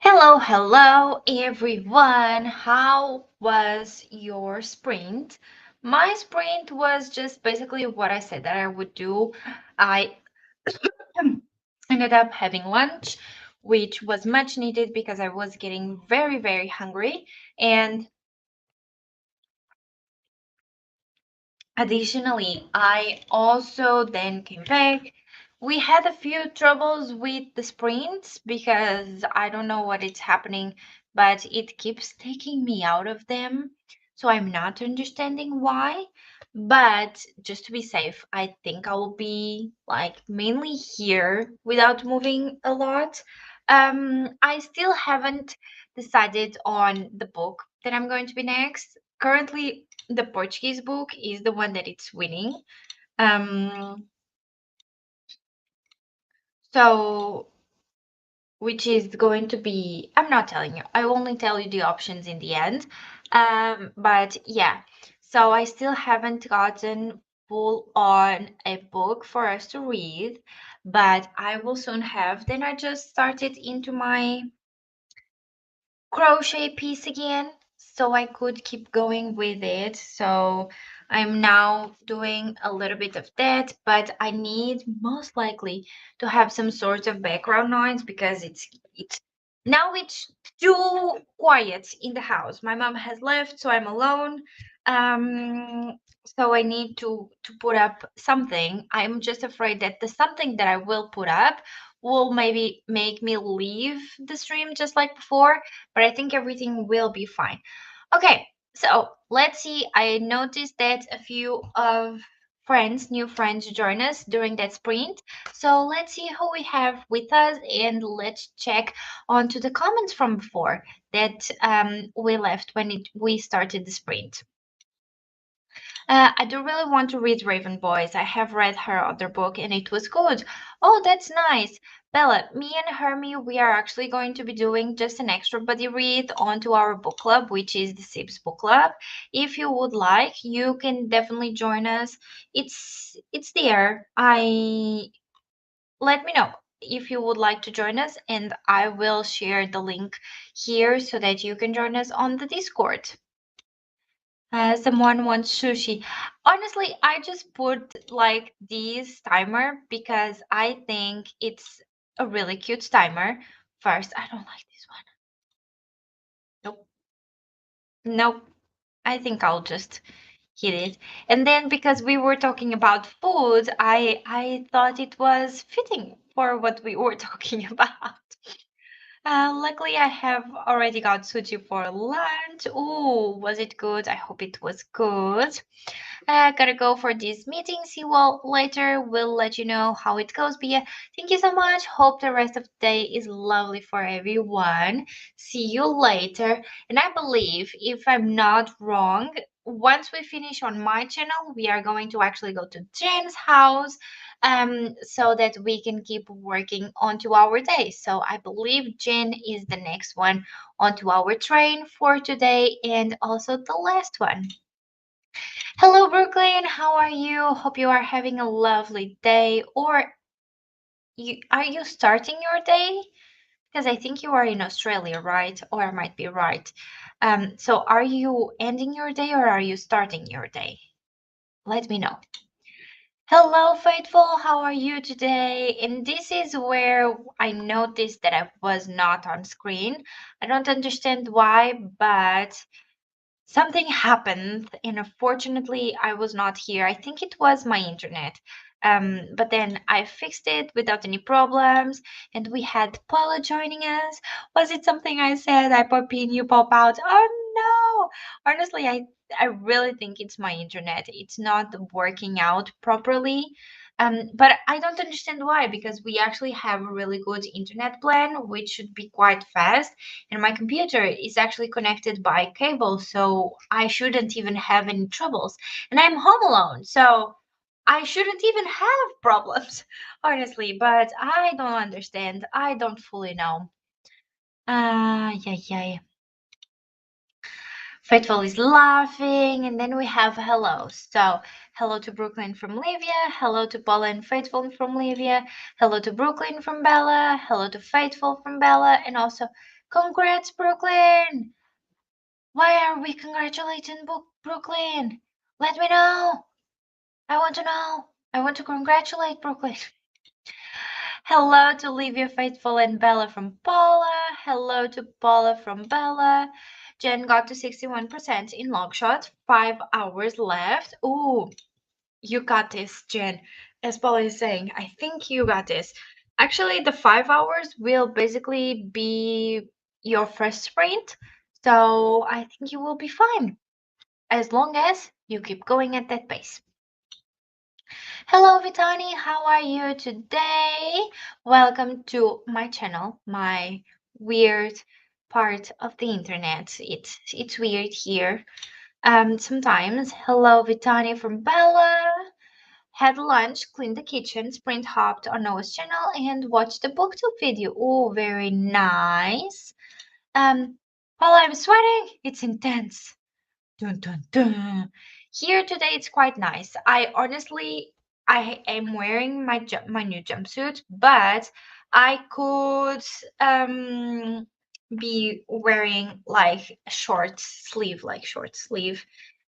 Hello, hello everyone. How was your sprint? My sprint was just basically what I said that I would do. I ended up having lunch, which was much needed because I was getting very, very hungry. And additionally, I also then came back. We had a few troubles with the sprints because I don't know what is happening, but it keeps taking me out of them. So I'm not understanding why. But just to be safe, I think I will be like mainly here without moving a lot. I still haven't decided on the book that I'm going to be next. Currently, the Portuguese book is the one that it's winning. Um, so which is going to be, I'm not telling you. I only tell you the options in the end. But yeah, so I still haven't gotten full on a book for us to read, but I will soon have. Then I just started into my crochet piece again so I could keep going with it. So I'm now doing a little bit of that, but I need most likely to have some sort of background noise because it's now it's too quiet in the house. My mom has left, so I'm alone. So I need to put up something. I'm just afraid that the something that I will put up will maybe make me leave the stream just like before, but I think everything will be fine. Okay, so let's see. I noticed that a few of new friends, join us during that sprint. So let's see who we have with us and let's check onto the comments from before that we left when we started the sprint. I do really want to read Raven Boys. I have read her other book and it was good. Oh, that's nice. Bella, me and Hermie, we are actually going to be doing just an extra buddy read onto our book club, which is the Sips Book Club. If you would like, you can definitely join us. It's there. I let me know if you would like to join us, and I will share the link here so that you can join us on the Discord. Someone wants sushi. Honestly, I just put like this timer because I think it's a really cute timer. First, I don't like this one. Nope. Nope. I think I'll just hit it. And then because we were talking about food, I thought it was fitting for what we were talking about. Luckily, I have already got sushi for lunch. Ooh, was it good? I hope it was good. I gotta go for this meeting. See you all later. We'll let you know how it goes. But yeah, thank you so much. Hope the rest of the day is lovely for everyone. See you later. And I believe, if I'm not wrong, once we finish on my channel, we are going to actually go to Jen's house so that we can keep working onto our day. So I believe Jen is the next one onto our train for today and also the last one. Hello, Brooklyn. How are you? Hope you are having a lovely day. Or are you starting your day? Because I think you are in Australia, right? Or I might be right. So are you ending your day or are you starting your day? Let me know. Hello, Faithful. How are you today? And this is where I noticed that I was not on screen. I don't understand why, but something happened, and unfortunately, I was not here. I think it was my internet. But then I fixed it without any problems, and we had Paula joining us. Was it something I said? I pop in, you pop out. Oh no! Honestly, I really think it's my internet. It's not working out properly. But I don't understand why, because we actually have a really good internet plan, which should be quite fast, and my computer is actually connected by cable, so I shouldn't even have any troubles. And I'm home alone, so I shouldn't even have problems, honestly. But I don't understand. I don't fully know. Yeah, yeah. Faithful is laughing, and then we have hello. So, hello to Brooklyn from Livia, hello to Paula and Faithful from Livia, hello to Brooklyn from Bella, hello to Faithful from Bella, and also Congrats, Brooklyn! Why are we congratulating Brooklyn? Let me know. I want to know. I want to congratulate Brooklyn. Hello to Olivia Faithful and Bella from Paula. Hello to Paula from Bella. Jen got to 61% in long shot. 5 hours left. Ooh, you got this, Jen. As Paula is saying, I think you got this. Actually, the 5 hours will basically be your first sprint. So I think you will be fine as long as you keep going at that pace. Hello Vitani, how are you today? Welcome to my channel, my weird part of the internet. It's weird here. Sometimes. Hello Vitani from Bella. Had lunch, cleaned the kitchen, sprint hopped on Noah's channel and watched the booktube video. Oh, very nice. While I'm sweating, it's intense. Dun, dun, dun. Here today it's quite nice. I am wearing my new jumpsuit, but I could be wearing like short sleeve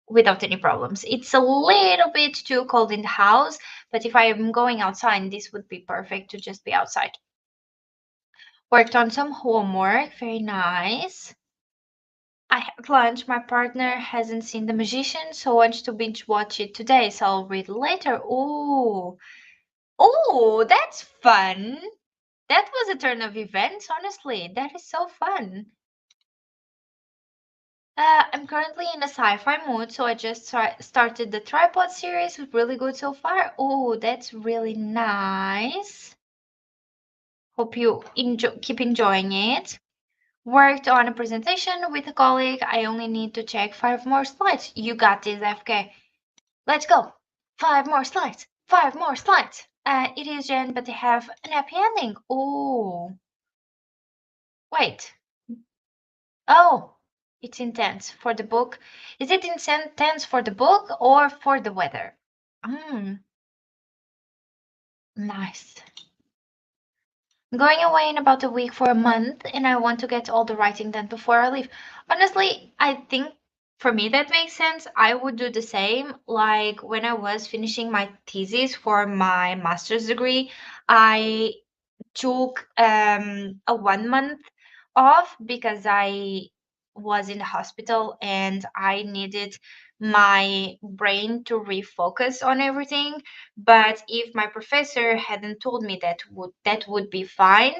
without any problems. It's a little bit too cold in the house, but if I am going outside, this would be perfect to just be outside. Worked on some homework, very nice. I had lunch. My partner hasn't seen The Magician, so wants to binge watch it today, so I'll read later. Ooh. Ooh, that's fun. That was a turn of events, honestly. That is so fun. I'm currently in a sci-fi mood, so I just started the tripod series. Really good so far. Oh, that's really nice. Hope you keep enjoying it. Worked on a presentation with a colleague. I only need to check 5 more slides. You got this, FK. Let's go. 5 more slides. 5 more slides. It is Jen, but they have an happy ending. Oh. Wait. Oh. It's intense for the book. Is it intense for the book or for the weather? Nice. I'm going away in about a week for a month, and I want to get all the writing done before I leave. Honestly, I think for me that makes sense. I would do the same. Like when I was finishing my thesis for my master's degree, I took a 1 month off because I was in the hospital and I needed my brain to refocus on everything. But if my professor hadn't told me that would be fine,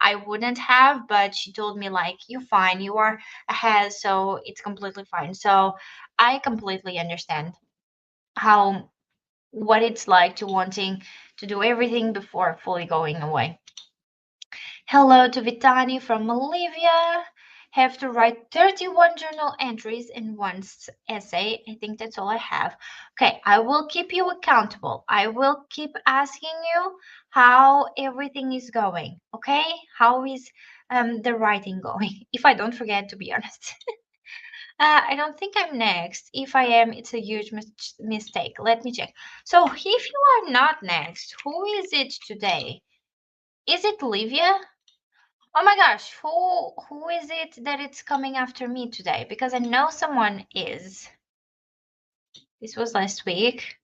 I wouldn't have. But she told me like, "You're fine. You are ahead, so it's completely fine." So I completely understand how what it's like to wanting to do everything before fully going away. Hello to Vitani from Olivia. Have to write 31 journal entries in one essay. I think that's all I have. Okay, I will keep you accountable. I will keep asking you how everything is going. Okay, how is the writing going? If I don't forget, to be honest. I don't think I'm next. If I am, it's a huge mistake. Let me check. So if you are not next, who is it today? Is it Livia? Oh my gosh, who is it that it's coming after me today? Because I know someone is. This was last week.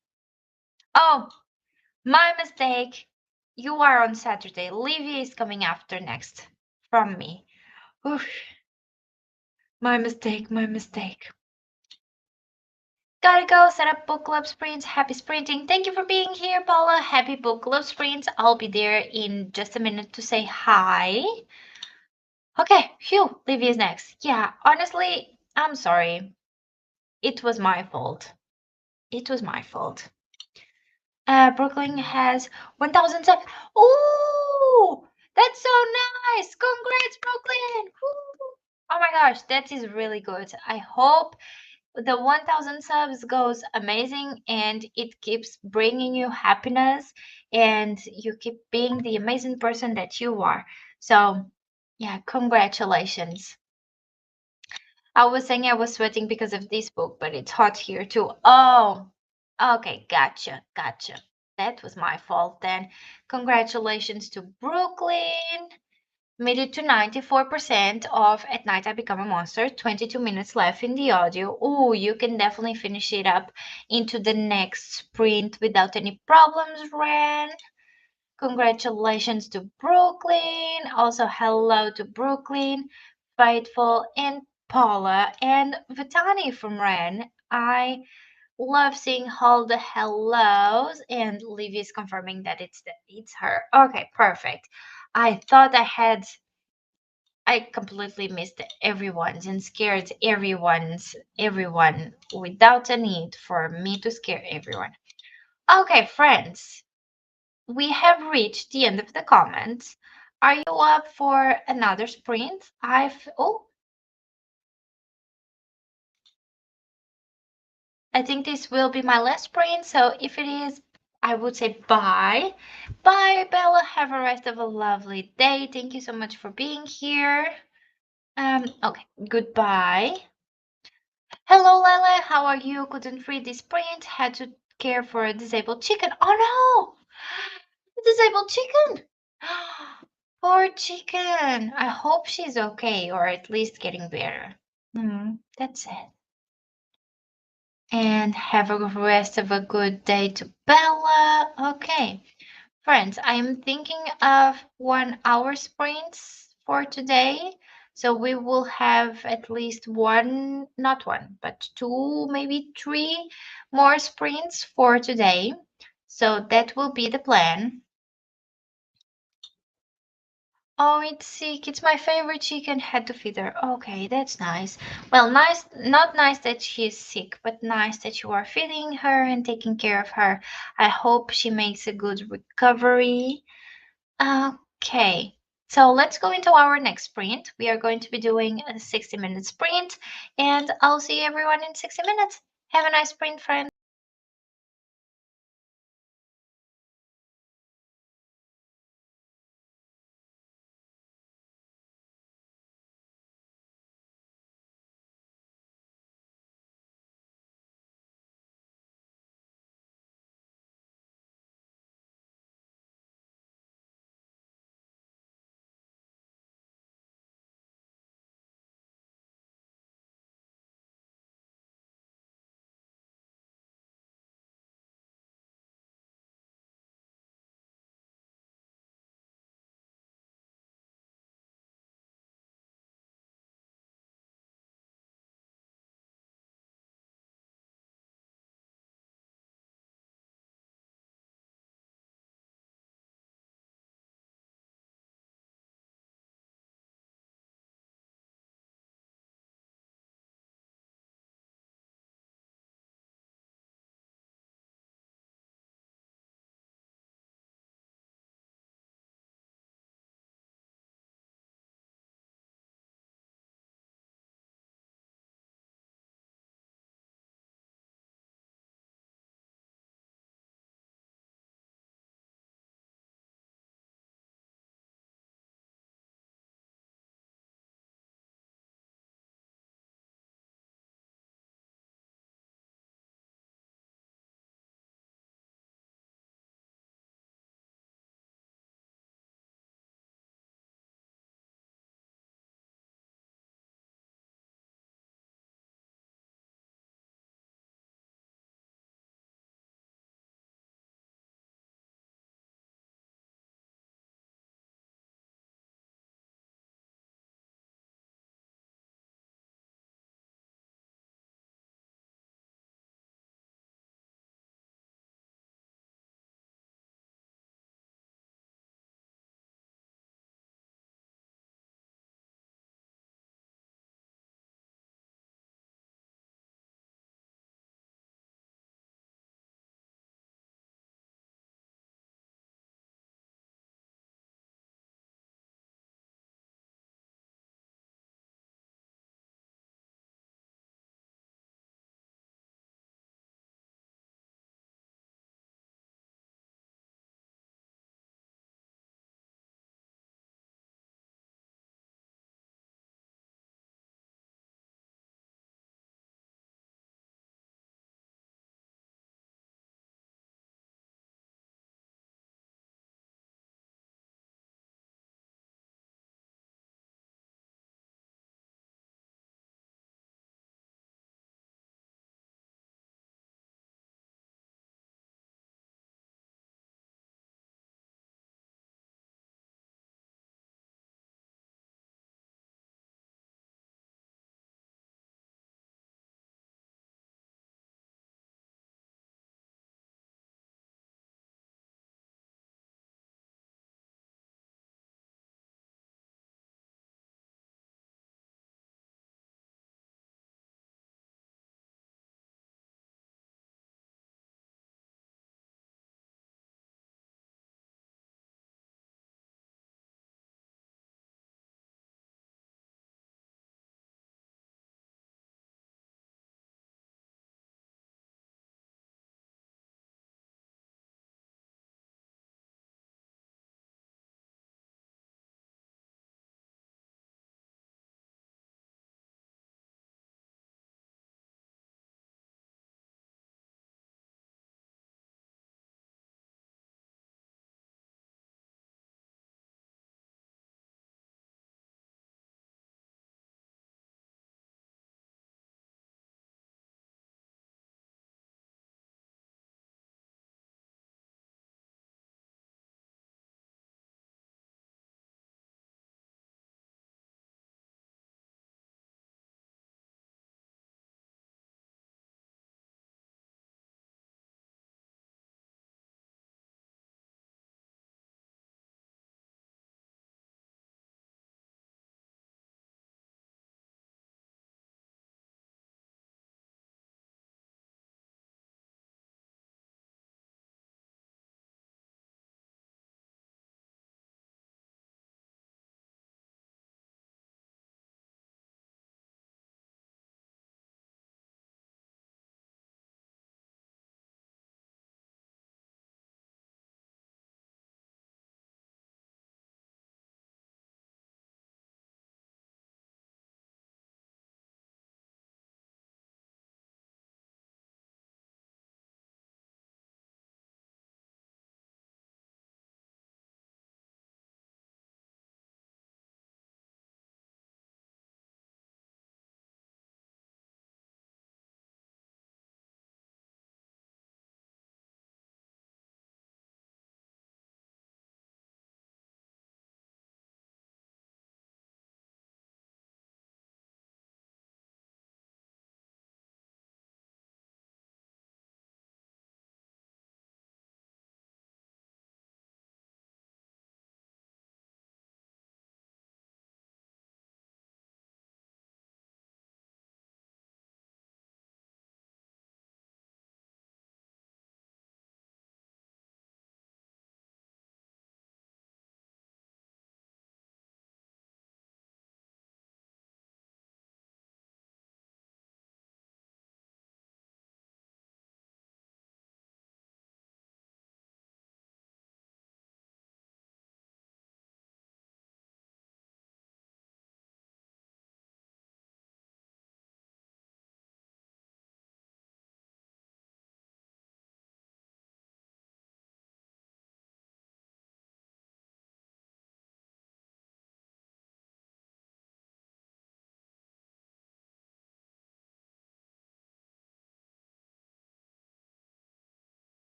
Oh, my mistake. You are on Saturday. Livia is coming after next from me. Oof. My mistake, my mistake. Gotta go, set up book club sprints. Happy sprinting. Thank you for being here, Paula. Happy book club sprints. I'll be there in just a minute to say hi. Okay, phew, Livia's next. Yeah, honestly, I'm sorry. It was my fault. It was my fault. Brooklyn has 1,007. Oh, that's so nice. Congrats, Brooklyn. Woo. Oh my gosh, that is really good. I hope the 1,000 subs goes amazing and it keeps bringing you happiness and you keep being the amazing person that you are. So, yeah, congratulations. I was saying I was sweating because of this book, but it's hot here too. Oh, okay, gotcha, gotcha. That was my fault then. Congratulations to Brooklyn. made it to 94% of At Night I Become a Monster. 22 minutes left in the audio. Oh, you can definitely finish it up into the next sprint without any problems, Ren. Congratulations to Brooklyn. Also, hello to Brooklyn, Fightful, and Paula, and Vitani from Ren. I love seeing all the hellos, and Livy is confirming that it's her. Okay, perfect. I completely missed everyone's and scared everyone without a need for me to scare everyone. Okay, friends, we have reached the end of the comments. Are you up for another sprint? I think this will be my last sprint, so if it is, I would say bye. Bye, Bella. Have a rest of a lovely day. Thank you so much for being here. Okay, goodbye. Hello, Lele. How are you? Couldn't read this print. Had to care for a disabled chicken. Oh no! Disabled chicken! Poor chicken. I hope she's okay, or at least getting better. That's it. And have a rest of a good day to Bella. Okay. Friends, I am thinking of 1 hour sprints for today. So we will have at least one, not one, but two, maybe three more sprints for today. So that will be the plan. Oh, it's sick. It's my favorite chicken. Had to feed her. Okay, that's nice. Well, nice, not nice that she's sick, but nice that you are feeding her and taking care of her. I hope she makes a good recovery. Okay, so let's go into our next sprint. We are going to be doing a 60-minute sprint, and I'll see everyone in 60 minutes. Have a nice sprint, friends.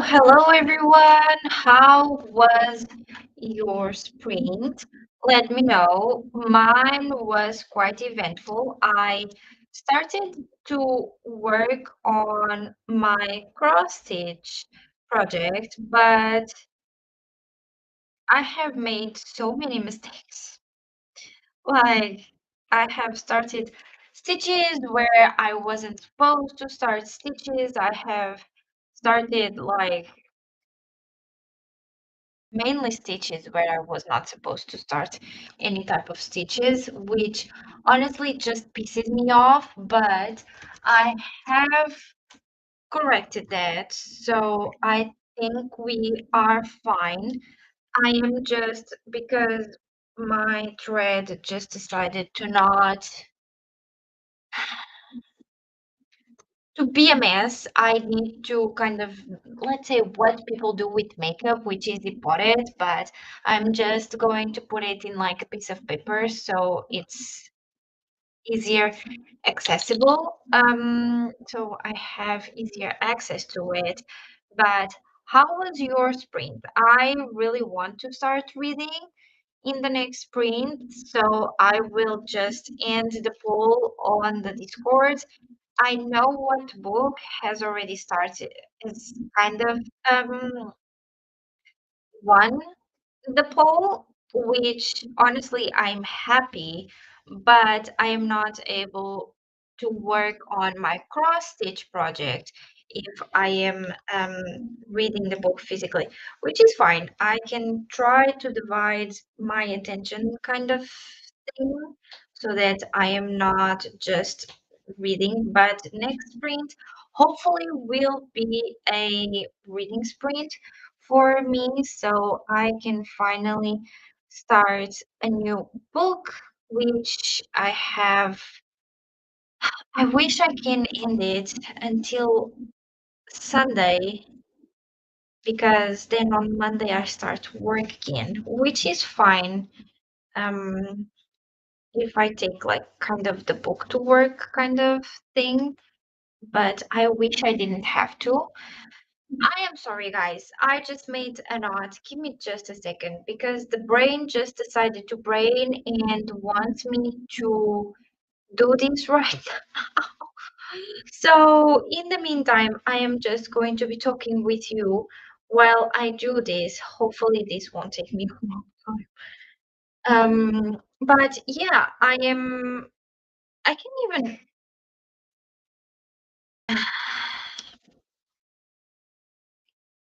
Hello everyone. How was your sprint? Let me know. Mine was quite eventful. I started to work on my cross stitch project, but I have made so many mistakes. Like, I have started stitches where I wasn't supposed to start stitches. I have started like mainly stitches where I was not supposed to start any type of stitches, which honestly just pisses me off, but I have corrected that, so I think we are fine. I am just because my thread just decided to be a mess. I need to kind of, let's say, what people do with makeup, which is important, but I'm just going to put it in like a piece of paper so it's easier accessible. So I have easier access to it. But how was your sprint? I really want to start reading in the next sprint, so I will just end the poll on the Discord. I know what book has already started. It's kind of won the poll, which honestly I'm happy, but I am not able to work on my cross stitch project if I am reading the book physically, which is fine. I can try to divide my attention kind of thing so that I am not just reading, but next sprint hopefully will be a reading sprint for me so I can finally start a new book, which I have. I wish I can end it until Sunday because then on Monday I start work again, which is fine. Um, if I take like kind of the book to work kind of thing, but I wish I didn't have to. I am sorry, guys. I just made a knot. Give me just a second because the brain just decided to brain and wants me to do this right now. So, in the meantime, I am just going to be talking with you while I do this. Hopefully, this won't take me a long time. But yeah, I can even,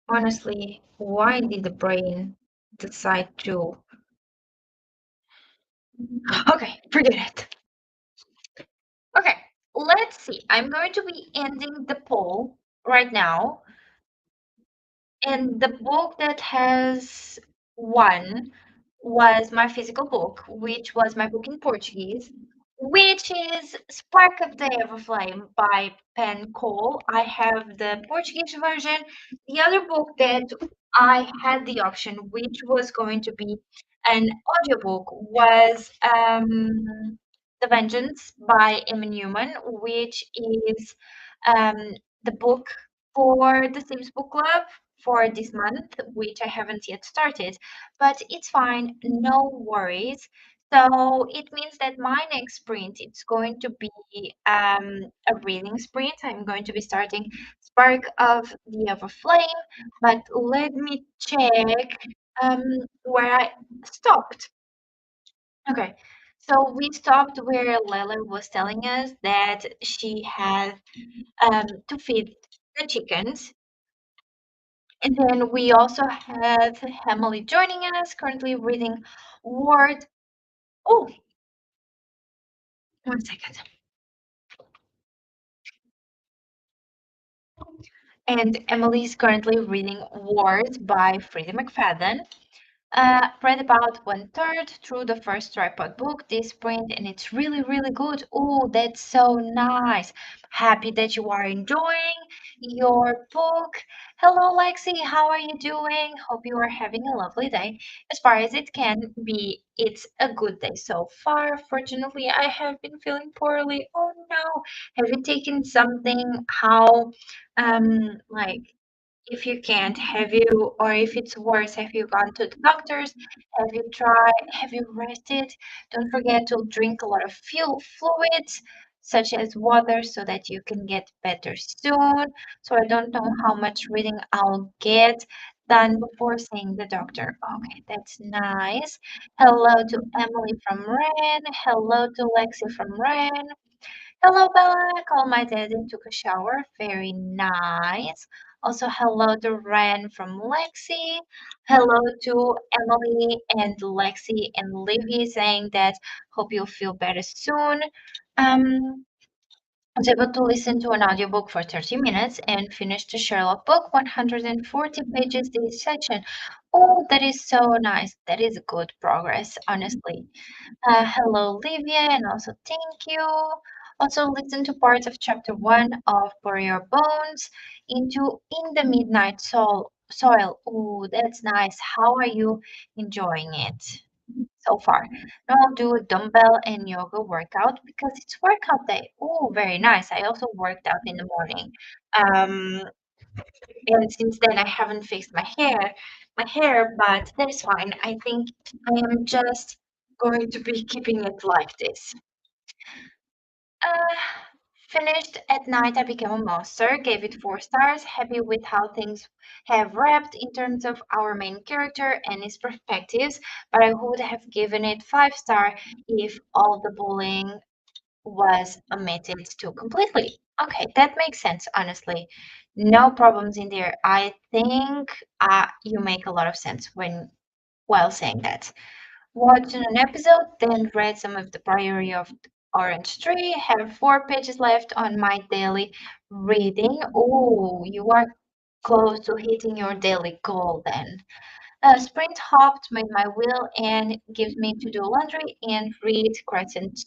honestly, why did the brain decide to? Okay, forget it. Okay, let's see. I'm going to be ending the poll right now. And the book that has won was my physical book, which was my book in Portuguese, which is Spark of the Everflame by Pen Cole. I have the Portuguese version. The other book that I had the option, which was going to be an audiobook, was The Vengeance by Emma Newman, which is the book for the Sims Book Club for this month, which I haven't yet started, but it's fine, no worries. So it means that my next sprint it's going to be a reading sprint. I'm going to be starting Spark of the Everflame, but let me check um, where I stopped. Okay, so we stopped where Lela was telling us that she had to feed the chickens. And then we also have Emily joining us, currently reading Word. Oh, 1 second. And Emily is currently reading Word by Freddie McFadden. Read about 1/3 through the first tripod book this sprint, and it's really, really good. Oh, that's so nice. Happy that you are enjoying your book. Hello, Lexi. How are you doing? Hope you are having a lovely day. As far as it can be, it's a good day so far. Fortunately, I have been feeling poorly. Oh no. Have you taken something? How, like, If you can't, have you, or if it's worse, have you gone to the doctors? Have you tried? Have you rested? Don't forget to drink a lot of fluids, such as water, so that you can get better soon. So I don't know how much reading I'll get done before seeing the doctor. Okay, that's nice. Hello to Emily from Ren. Hello to Lexi from Ren. Hello, Bella. Called my dad and took a shower. Very nice. Also, hello to Ren from Lexi. Hello to Emily and Lexi and Livy saying that hope you'll feel better soon. I was able to listen to an audiobook for 30 minutes and finish the Sherlock book, 140 pages this section. Oh, that is so nice. That is good progress, honestly. Hello, Livia, and also thank you. Also, listen to parts of chapter one of For Your Bones into In the Midnight Soil. Oh, that's nice. How are you enjoying it so far? Now I'll do a dumbbell and yoga workout because it's workout day. Oh, very nice. I also worked out in the morning. Um, and since then I haven't fixed my hair, but that is fine. I think I am just going to be keeping it like this. Uh, Finished at night, I became a monster, gave it 4 stars, happy with how things have wrapped in terms of our main character and his perspectives, but I would have given it 5 star if all the bullying was omitted too completely. Okay, that makes sense, honestly. No problems in there. I think you make a lot of sense when while saying that. Watched an episode, then read some of the Priory of the Orange Tree. Have 4 pages left on my daily reading. Oh, you are close to hitting your daily goal then. Sprint hopped, made my will, and gives me to do laundry and read Crescent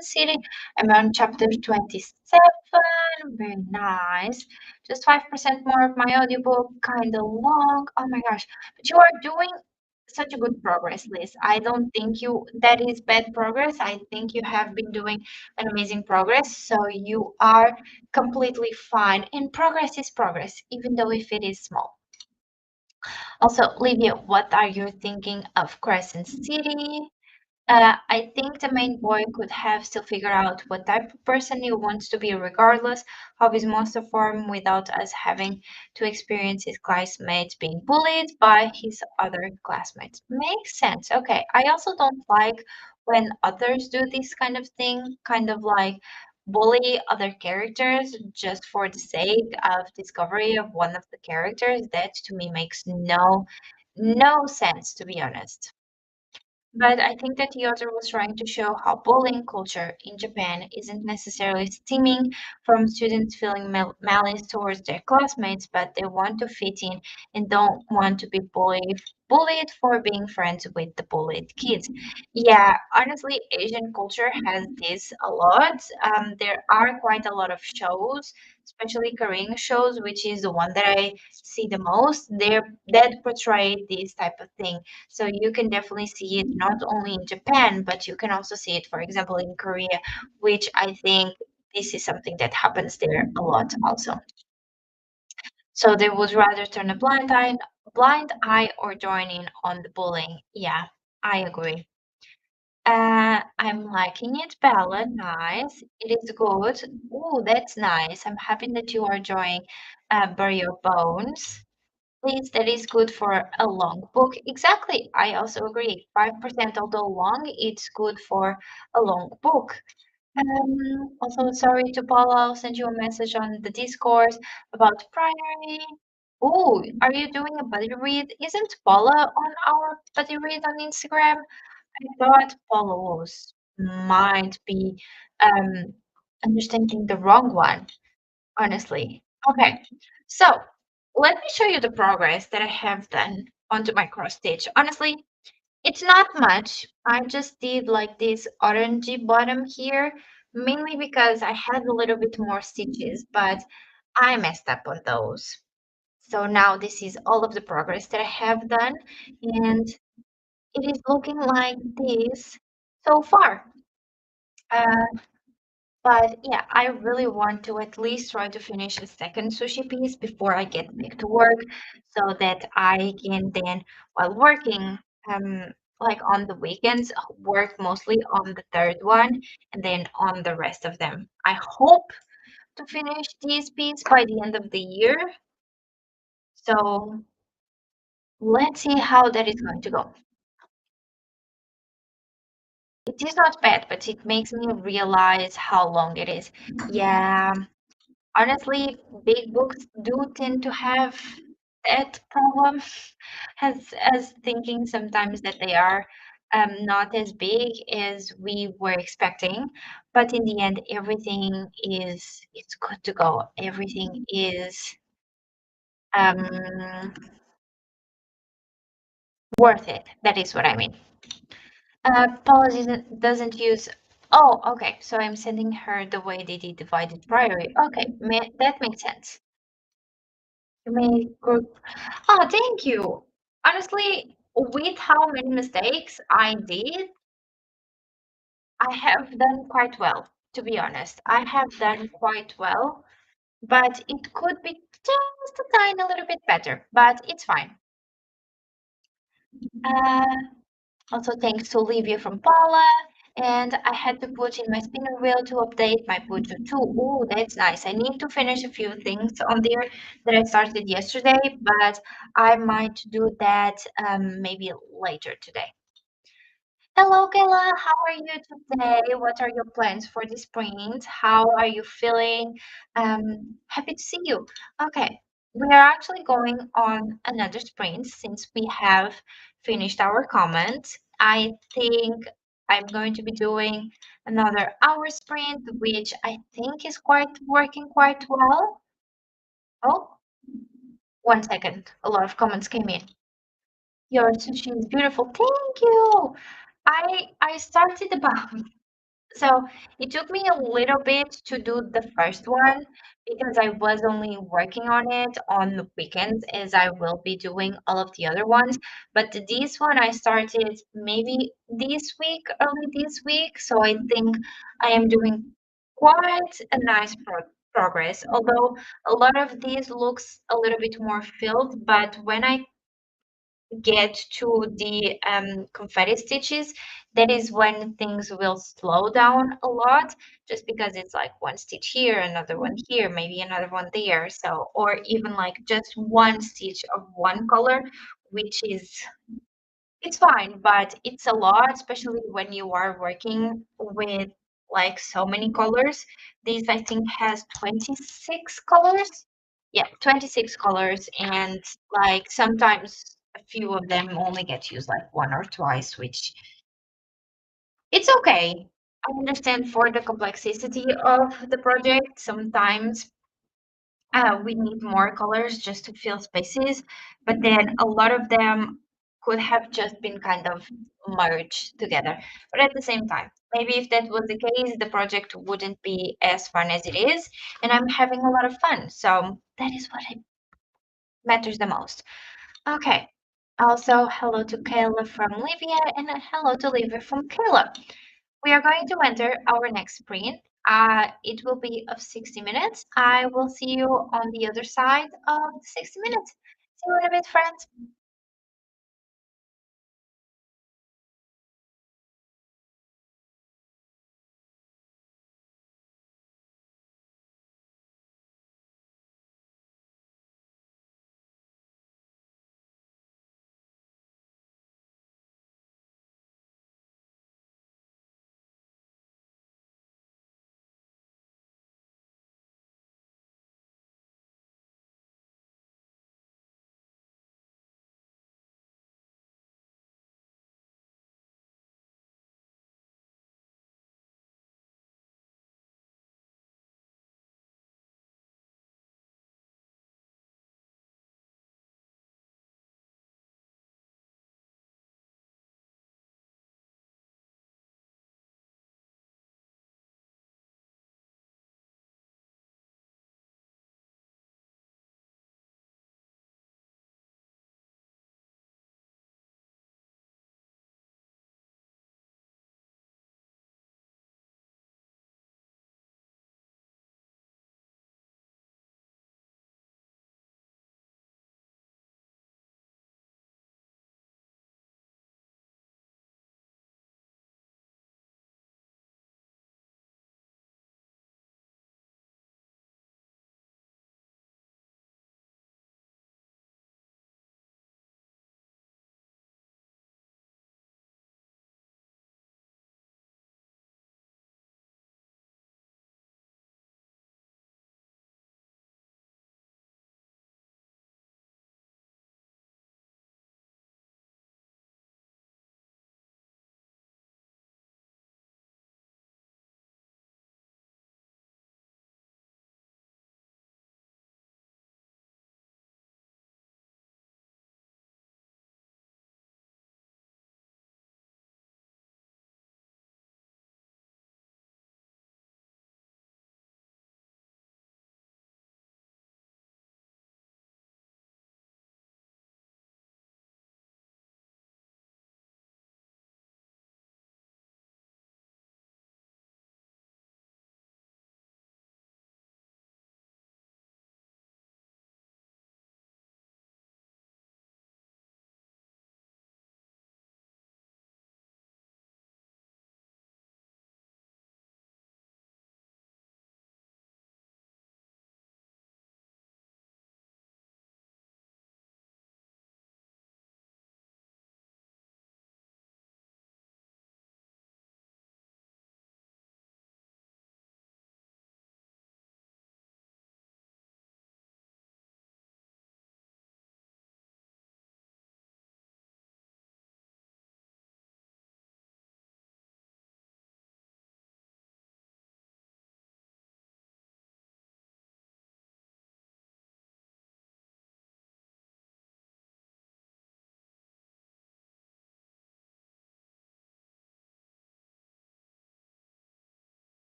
City. I'm on chapter 27. Very nice. Just 5% more of my audiobook, kind of long. Oh my gosh. But you are doing such a good progress, Liz. I don't think that is bad progress. I think you have been doing an amazing progress. So you are completely fine. And progress is progress, even though if it is small. Also, Livia, what are you thinking of Crescent City? I think the main boy could have still figured out what type of person he wants to be, regardless of his monster form, without us having to experience his classmates being bullied by his other classmates. Makes sense. Okay. I also don't like when others do this kind of thing, kind of like bully other characters just for the sake of discovery of one of the characters. That to me makes no sense, to be honest. But I think that the author was trying to show how bullying culture in Japan isn't necessarily stemming from students feeling malice towards their classmates, but they want to fit in and don't want to be bullied for being friends with the bullied kids. Yeah, honestly, Asian culture has this a lot. There are quite a lot of shows, especially Korean shows, which is the one that I see the most. That portray this type of thing, so you can definitely see it not only in Japan, but you can also see it, for example, in Korea, which I think this is something that happens there a lot also. So they would rather turn a blind eye or join in on the bullying. Yeah, I agree. I'm liking it, Bella. Nice. It is good. Oh, that's nice. I'm happy that you are enjoying Bury Your Bones. Please, that is good for a long book. Exactly. I also agree. 5%, although long, it's good for a long book. Also, sorry to Paula, I'll send you a message on the Discord about primary. Oh, are you doing a buddy read? Isn't Paula on our buddy read on Instagram? I thought Paula might be um, understanding the wrong one, honestly. Okay, so let me show you the progress that I have done onto my cross stitch. Honestly, it's not much. I just did like this orangey bottom here, mainly because I had a little bit more stitches, but I messed up on those. So now this is all of the progress that I have done, and it is looking like this so far. Uh, But yeah, I really want to at least try to finish a second sushi piece before I get back to work so that I can then, while working, um, like on the weekends, work mostly on the third one and then on the rest of them. I hope to finish this piece by the end of the year. So let's see how that is going to go. It is not bad, but it makes me realize how long it is. Yeah, honestly, big books do tend to have that problem, as thinking sometimes that they are not as big as we were expecting. But in the end, everything is it's good to go. Everything is um, worth it. That is what I mean. Paula doesn't use. Oh, okay. So I'm sending her the way they did divided priority. Okay, that makes sense. You may group. Oh, thank you. Honestly, with how many mistakes I did, I have done quite well, to be honest. I have done quite well, but it could be just a tiny little bit better, but it's fine. Uh, Also, thanks to Olivia from Paula. And I had to put in my spinner wheel to update my Pujo too. Oh, that's nice. I need to finish a few things on there that I started yesterday, but I might do that maybe later today. Hello, Kayla. How are you today? What are your plans for the sprint? How are you feeling? Happy to see you. Okay, we are actually going on another sprint since we have finished our comments. I think I'm going to be doing another hour sprint, which I think is quite working quite well. Oh, 1 second. A lot of comments came in. Your sushi is beautiful. Thank you. I started about so it took me a little bit to do the first one because I was only working on it on the weekends as I will be doing all of the other ones. But this one I started maybe this week, early this week. So I think I am doing quite a nice progress. Although a lot of these looks a little bit more filled, but when I get to the confetti stitches, that is when things will slow down a lot, just because it's like one stitch here, another one here, maybe another one there. So, or even like just one stitch of one color, which is it's fine, but it's a lot, especially when you are working with like so many colors. This I think has 26 colors. Yeah, 26 colors, and like sometimes a few of them only get used like one or twice, which it's okay. I understand for the complexity of the project. Sometimes we need more colors just to fill spaces, but then a lot of them could have just been kind of merged together. But at the same time, maybe if that was the case, the project wouldn't be as fun as it is, and I'm having a lot of fun. So that is what matters the most. Okay. Also, hello to Kayla from Livia, and a hello to Livia from Kayla. We are going to enter our next sprint. It will be of 60 minutes. I will see you on the other side of the 60 minutes. See you in a bit, friends.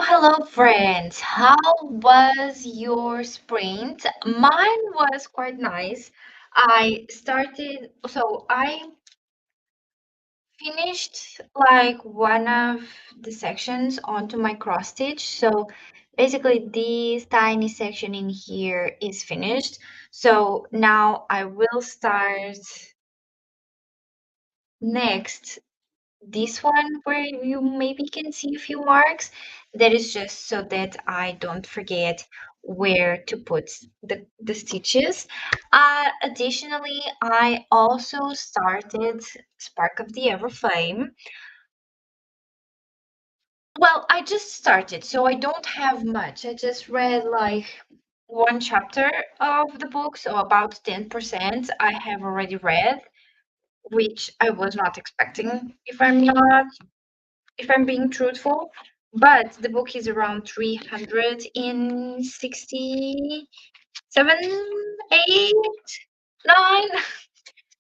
Hello, friends. How was your sprint? Mine was quite nice. I finished like one of the sections onto my cross stitch. So basically, this tiny section in here is finished. So now I will start next this one where you maybe can see a few marks. That is just so that I don't forget where to put the stitches. Additionally, I also started Spark of the Everflame. Well, I just started, so I don't have much. I just read like one chapter of the book, so about 10% I have already read, which I was not expecting, if I'm being truthful. But the book is around 367, 8, 9,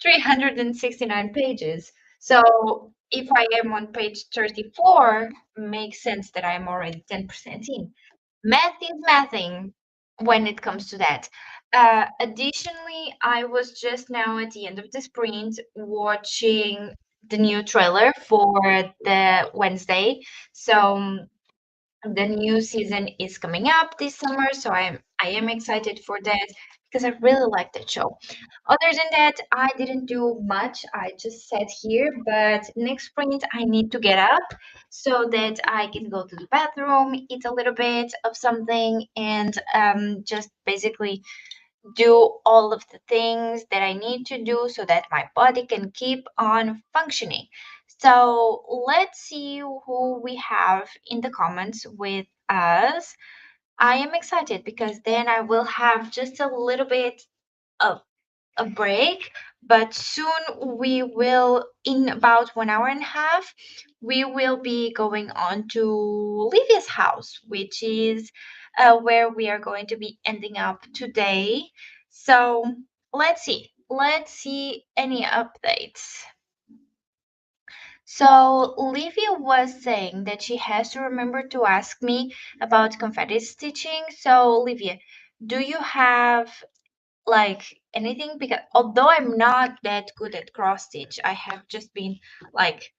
369 pages. So if I am on page 34, makes sense that I'm already 10% in. Math is mathing when it comes to that. Additionally, I was just now at the end of the sprint watching the new trailer for the Wednesday. So the new season is coming up this summer, so I am excited for that because I really like that show. Other than that, I didn't do much. I just sat here, but next sprint I need to get up so that I can go to the bathroom, eat a little bit of something, and just basically do all of the things that I need to do so that my body can keep on functioning. So let's see who we have in the comments with us. I am excited because then I will have just a little bit of a break, but soon we will, in about 1 hour and a half, we will be going on to Livia's house, which is where we are going to be ending up today. So let's see. Let's see any updates. So Livia was saying that she has to remember to ask me about confetti stitching. So Livia, do you have like anything? Because although I'm not that good at cross stitch, I have just been like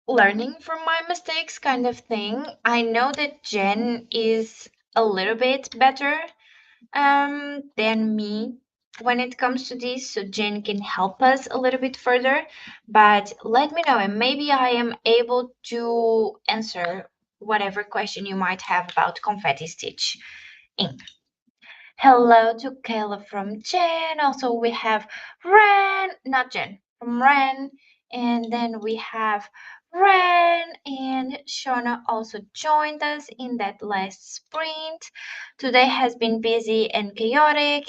learning from my mistakes kind of thing. I know that Jen is a little bit better than me when it comes to this, so Jen can help us a little bit further. But let me know, and maybe I am able to answer whatever question you might have about confetti stitch ink. Hello to Kayla from Jen. Also, we have Ren, not Jen, from Ren. And then we have Ren and Shauna also joined us in that last sprint. Today has been busy and chaotic,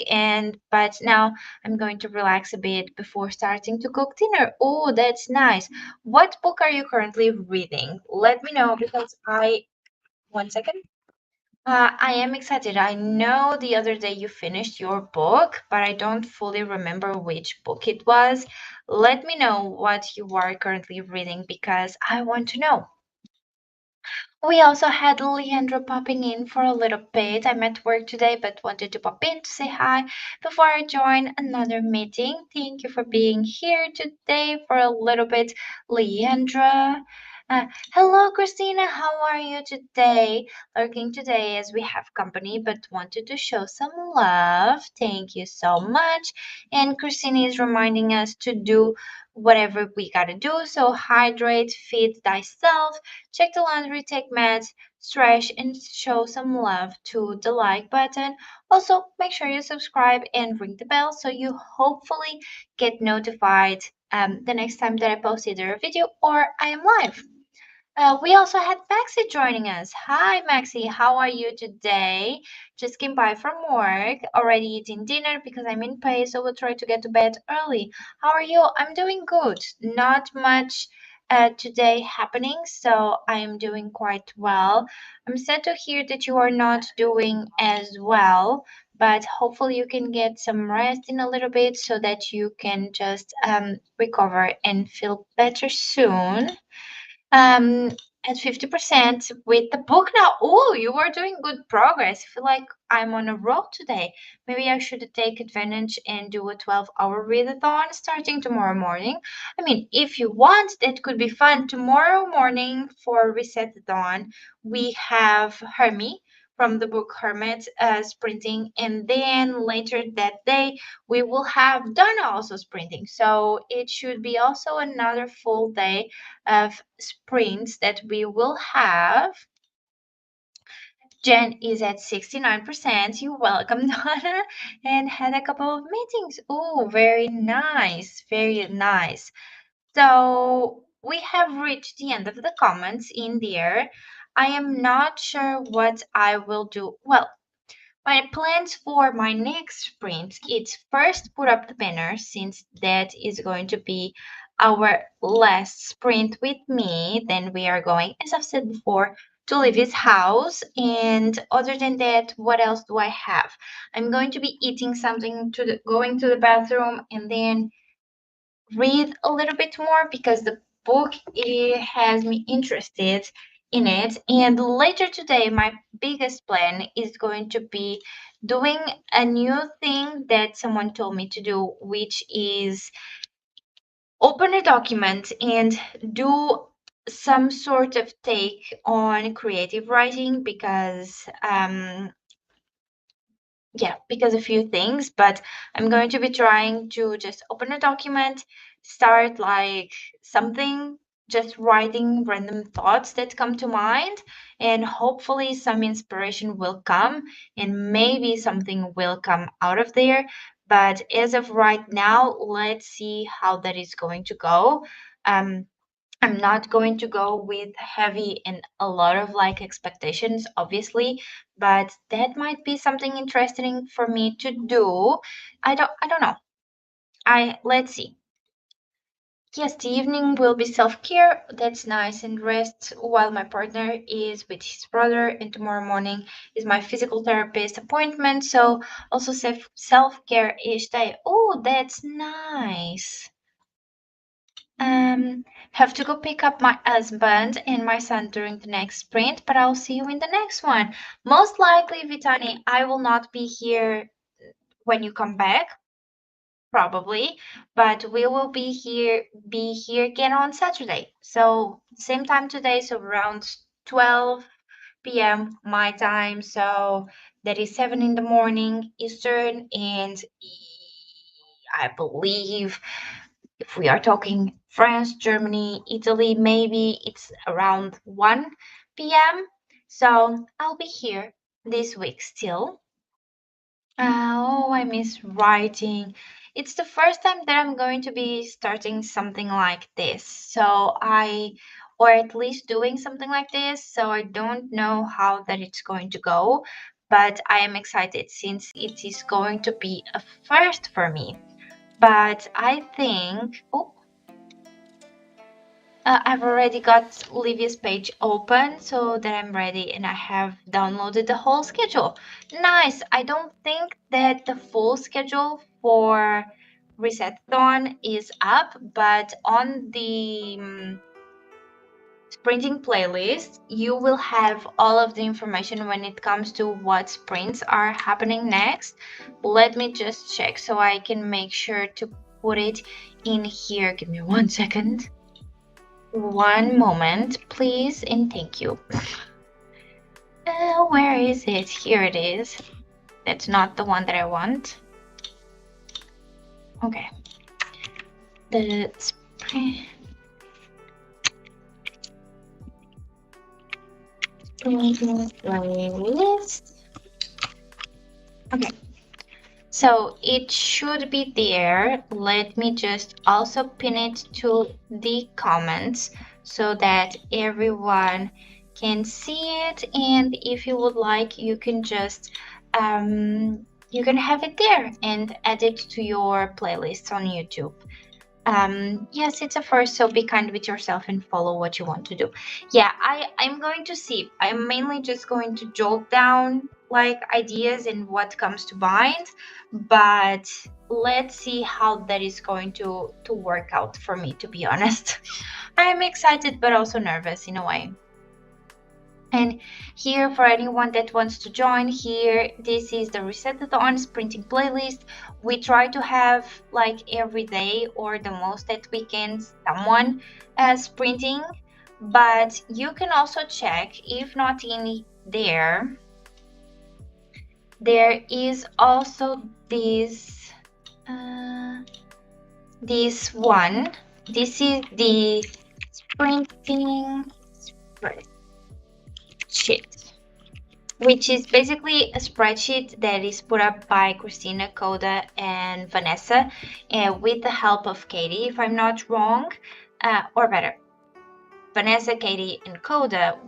but now I'm going to relax a bit before starting to cook dinner. Oh, that's nice. What book are you currently reading? Let me know because one second. I am excited. I know the other day you finished your book, but I don't fully remember which book it was. Let me know what you are currently reading because I want to know. We also had Leandra popping in for a little bit. I'm at work today, but wanted to pop in to say hi before I join another meeting. Thank you for being here today for a little bit, Leandra. Hello, Christina. How are you today? Lurking today as we have company, but wanted to show some love. Thank you so much. And Christina is reminding us to do whatever we gotta do. So hydrate, feed thyself, check the laundry, take meds, stretch, and show some love to the like button. Also, make sure you subscribe and ring the bell so you hopefully get notified the next time that I post either a video or I am live. We also had Maxi joining us. Hi, Maxi. How are you today? Just came by from work, already eating dinner because I'm in pay, so we'll try to get to bed early. How are you? I'm doing good. Not much today happening, so I am doing quite well. I'm sad to hear that you are not doing as well, but hopefully you can get some rest in a little bit so that you can just recover and feel better soon. Um, at 50% with the book now. Oh, you are doing good progress. I feel like I'm on a roll today. Maybe I should take advantage and do a 12-hour readathon starting tomorrow morning. I mean, if you want, that could be fun. Tomorrow morning for Reset-athon, we have Hermie from the book Hermit sprinting, and then later that day we will have Donna also sprinting. So it should be also another full day of sprints that we will have. Jen is at 69%. You're welcome, Donna. And had a couple of meetings. Oh, very nice. Very nice. So we have reached the end of the comments in there. I am not sure what I will do. Well, my plans for my next sprint is first put up the banner since that is going to be our last sprint with me. Then we are going, as I've said before, to leave his house. And other than that, what else do I have? I'm going to be eating something going to the bathroom and then read a little bit more because the book it has me interested in it. And later today, my biggest plan is going to be doing a new thing that someone told me to do, which is open a document and do some sort of take on creative writing because yeah, because a few things, but I'm going to be trying to just open a document, start like something, just writing random thoughts that come to mind, and hopefully some inspiration will come and maybe something will come out of there. But as of right now, let's see how that is going to go. Um, I'm not going to go with heavy and a lot of like expectations, obviously, but that might be something interesting for me to do. I don't know. I let's see. Yes, the evening will be self-care. That's nice and rest while my partner is with his brother, and tomorrow morning is my physical therapist appointment. So also self-care each day. Oh, that's nice. Have to go pick up my husband and my son during the next sprint, but I'll see you in the next one. Most likely, Vitani, I will not be here when you come back, probably, but we will be here again on Saturday. So same time today, so around 12 p.m. my time. So that is 7 in the morning Eastern, and I believe if we are talking France, Germany, Italy, maybe it's around 1 p.m. So I'll be here this week still. Oh, I miss writing. It's the first time that I'm going to be starting something like this. Or at least doing something like this. So I don't know how that it's going to go, but I am excited since it is going to be a first for me. But I think, oh, I've already got Livia's page open so that I'm ready and I have downloaded the whole schedule. Nice. I don't think that the full schedule for Reset-athon is up, but on the sprinting playlist, you will have all of the information when it comes to what sprints are happening next. Let me just check so I can make sure to put it in here. Give me 1 second. One moment, please, and thank you. Where is it? Here it is. That's not the one that I want. Okay. The spring playlist. Okay. So it should be there. Let me just also pin it to the comments so that everyone can see it. And if you would like, you can just you can have it there and add it to your playlists on YouTube. Yes, it's a first, so be kind with yourself and follow what you want to do. Yeah, I'm going to see. I'm mainly just going to jot down like ideas and what comes to mind, but let's see how that is going to work out for me, to be honest. I am excited but also nervous in a way. And here, for anyone that wants to join here, this is the Reset-athon sprinting playlist. We try to have like every day or the most that we can someone sprinting, but you can also check if not in there. There is also this this one. This is the sprinting spreadsheet, which is basically a spreadsheet that is put up by Christina, Coda, and Vanessa, with the help of Katie, if I'm not wrong, or better, Vanessa, Katie, and Coda,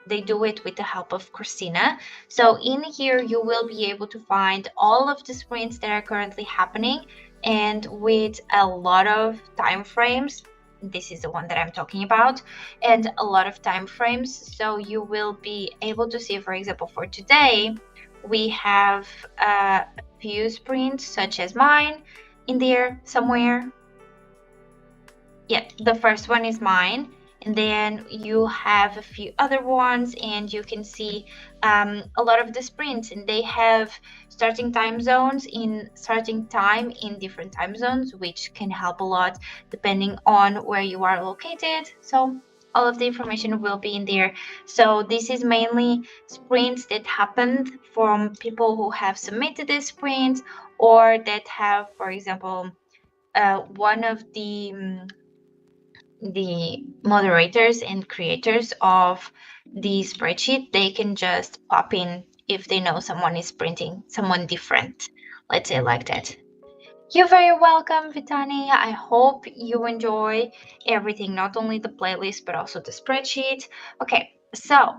they do it with the help of Christina. So in here, you will be able to find all of the sprints that are currently happening, and with a lot of time frames. This is the one that I'm talking about, and a lot of time frames. So you will be able to see, for example, for today, we have a few sprints such as mine in there somewhere. Yeah, the first one is mine, and then you have a few other ones, and you can see a lot of the sprints, and they have starting time in different time zones, which can help a lot depending on where you are located. So all of the information will be in there. So this is mainly sprints that happened from people who have submitted this sprint, or that have, for example, one of the moderators and creators of the spreadsheet, they can just pop in if they know someone is printing someone different, let's say like that. You're very welcome, Vitani. I hope you enjoy everything, not only the playlist but also the spreadsheet. Okay, so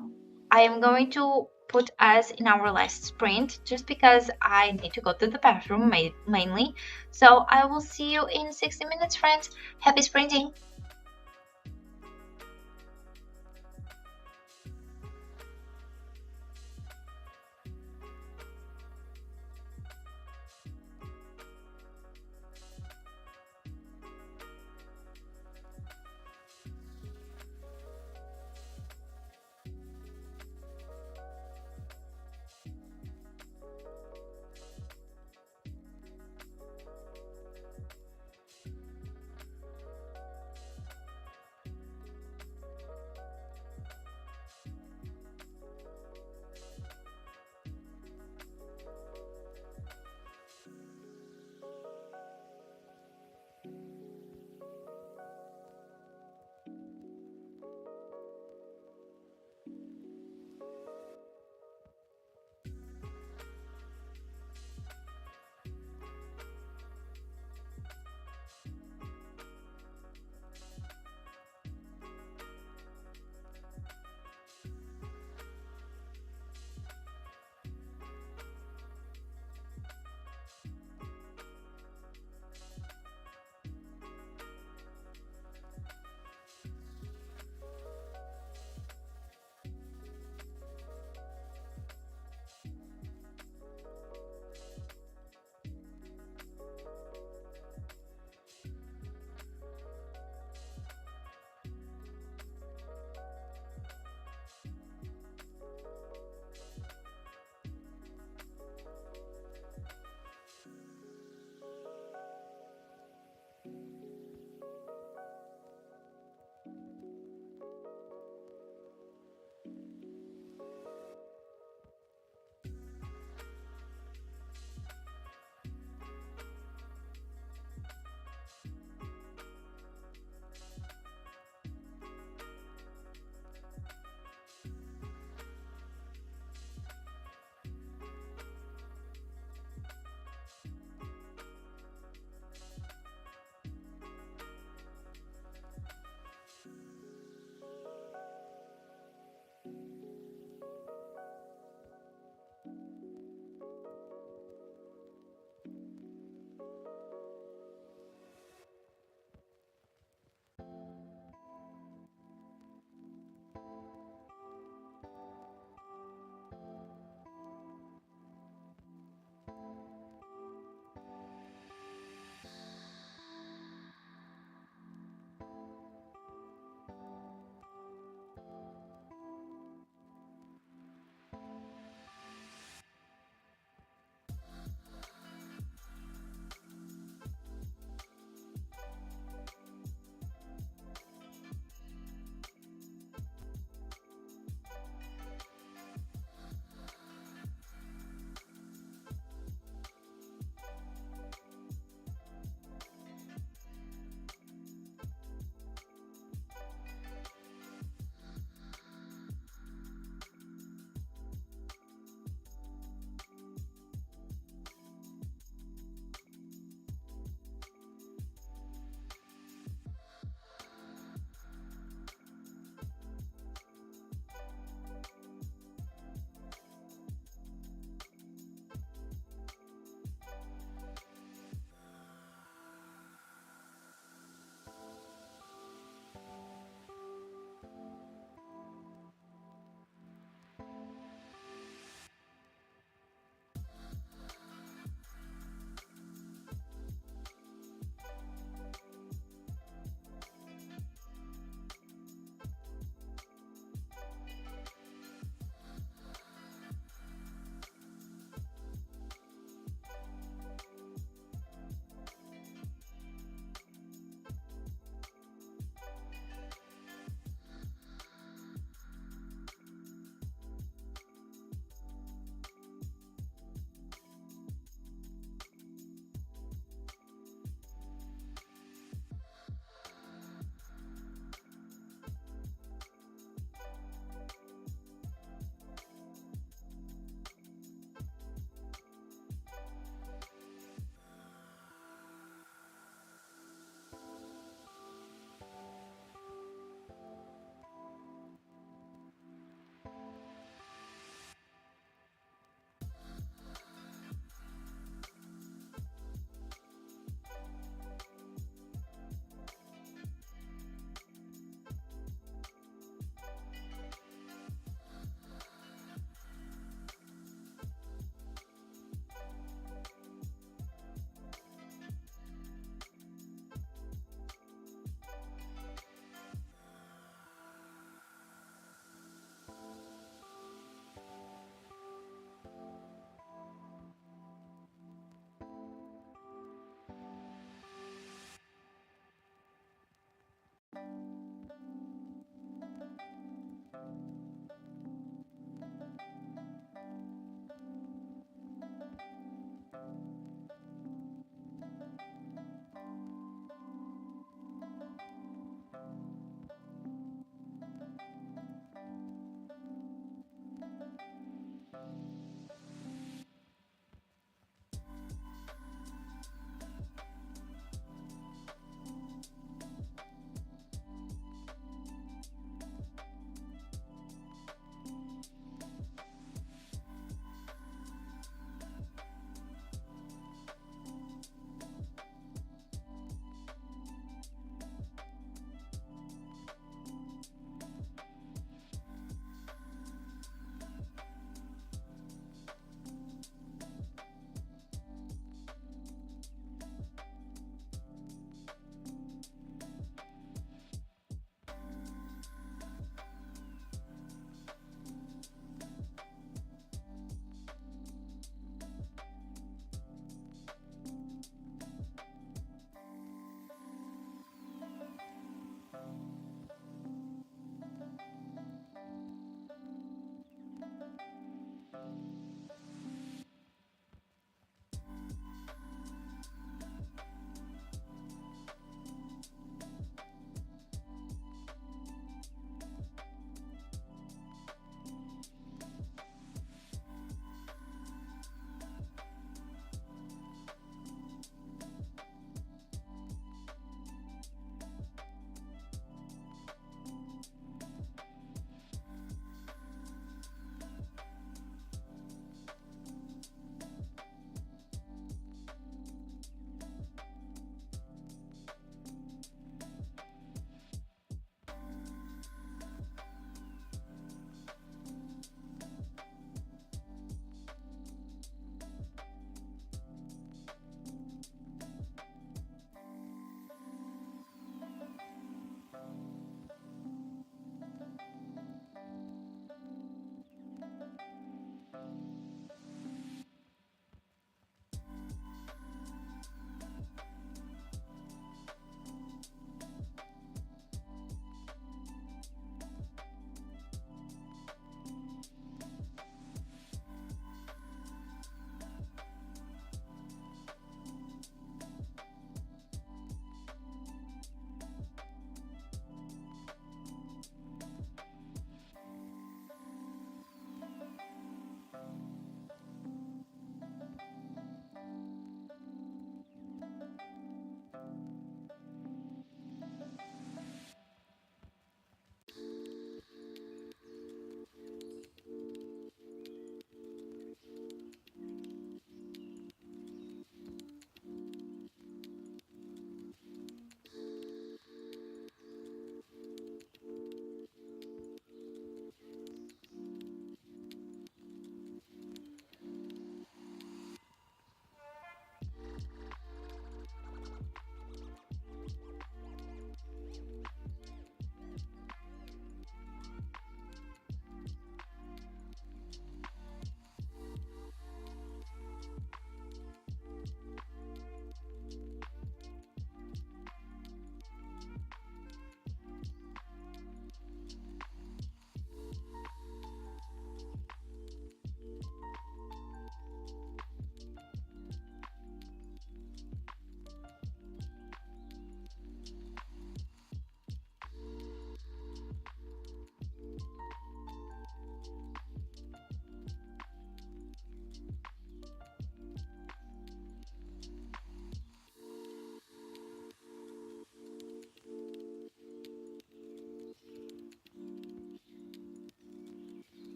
I am going to put us in our last sprint just because I need to go to the bathroom mainly. So I will see you in 60 minutes, friends. Happy sprinting.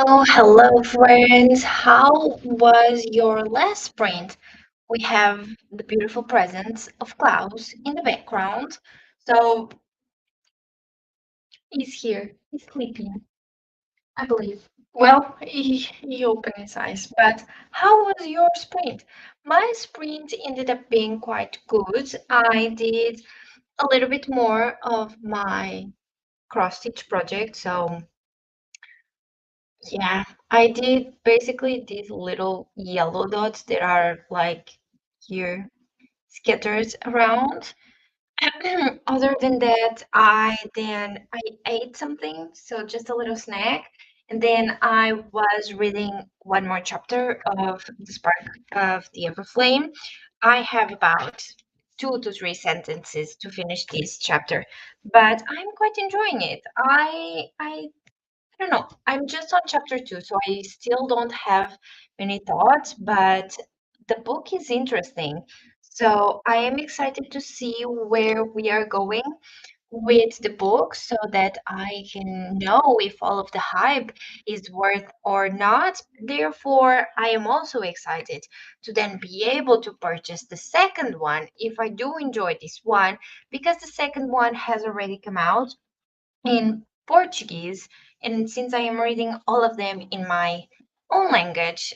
Hello, friends. How was your last sprint? We have the beautiful presence of Klaus in the background. So he's here. He's sleeping, I believe. Well, he opened his eyes. But how was your sprint? My sprint ended up being quite good. I did a little bit more of my cross stitch project. So yeah, I did basically these little yellow dots that are like here scattered around. Other than that, I ate something, so just a little snack, and then I was reading one more chapter of The Spark of the Everflame. I have about 2 to 3 sentences to finish this chapter, but I'm quite enjoying it. I don't know. I'm just on chapter 2, so I still don't have many thoughts, but the book is interesting. So I am excited to see where we are going with the book so that I can know if all of the hype is worth or not. Therefore, I am also excited to then be able to purchase the second one if I do enjoy this one, because the second one has already come out in Portuguese, and since I am reading all of them in my own language,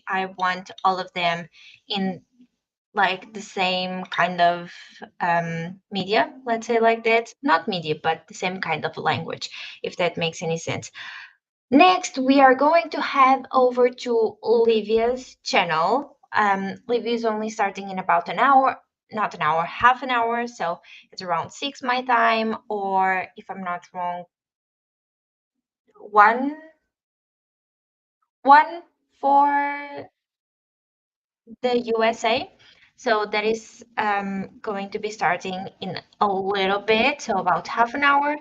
I want all of them in like the same kind of media, let's say like that. Not media, but the same kind of language, if that makes any sense. Next, we are going to head over to Olivia's channel. Livia is only starting in about an hour, not an hour, half an hour. So it's around 6 my time, or if I'm not wrong, one, one for the USA. So that is going to be starting in a little bit, so about half an hour.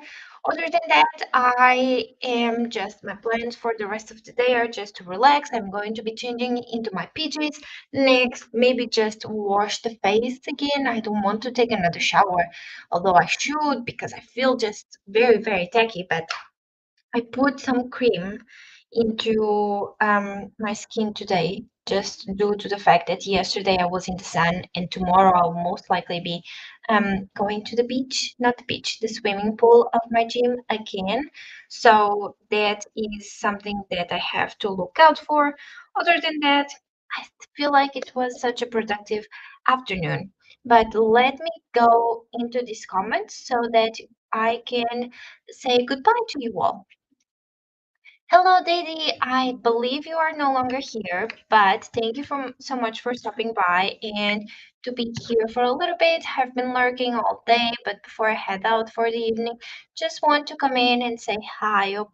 Other than that, I am just, my plans for the rest of the day are just to relax. I'm going to be changing into my PJs. Next, maybe just wash the face again. I don't want to take another shower, although I should because I feel just very, very tacky, but I put some cream into my skin today, just due to the fact that yesterday I was in the sun, and tomorrow I'll most likely be going to the beach, not the beach, the swimming pool of my gym again. So that is something that I have to look out for. Other than that, I feel like it was such a productive afternoon. But let me go into these comments so that I can say goodbye to you all. Hello, Didi. I believe you are no longer here, but thank you so much for stopping by and to be here for a little bit. I've been lurking all day, but before I head out for the evening, just want to come in and say hi. All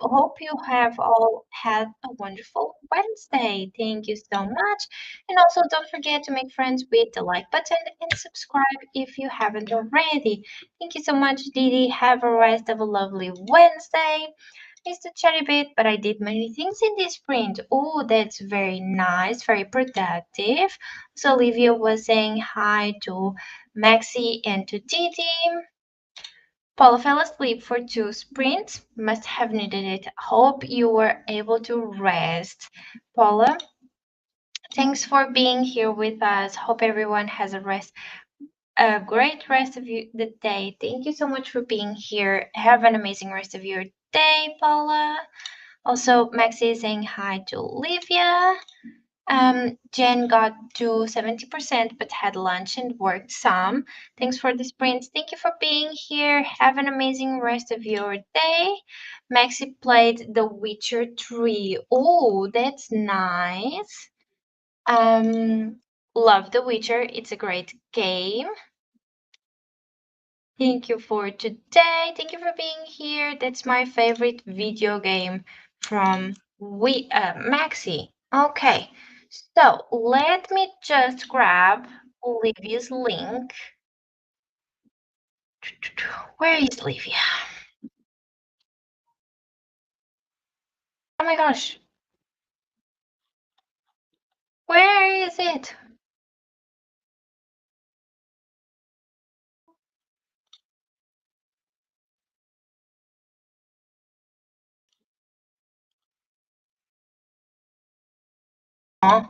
Hope you have all had a wonderful Wednesday. Thank you so much. And also don't forget to make friends with the like button and subscribe if you haven't already. Thank you so much, Didi. Have a rest of a lovely Wednesday. Missed a cherry bit, but I did many things in this sprint. Oh, that's very nice, very productive. So Olivia was saying hi to Maxi and to Didi. Paula fell asleep for 2 sprints. Must have needed it. Hope you were able to rest. Paula, thanks for being here with us. Hope everyone has a great rest of the day. Thank you so much for being here. Have an amazing rest of your day, Paula. Also, Maxi is saying hi to Olivia. Jen got to 70% but had lunch and worked some. Thanks for the sprints. Thank you for being here. Have an amazing rest of your day. Maxi played The Witcher 3. Oh, that's nice. Love The Witcher. It's a great game. Thank you for today. Thank you for being here. That's my favorite video game from Maxi. Okay, so let me just grab Olivia's link. Where is Olivia? Oh my gosh. Where is it? Okay,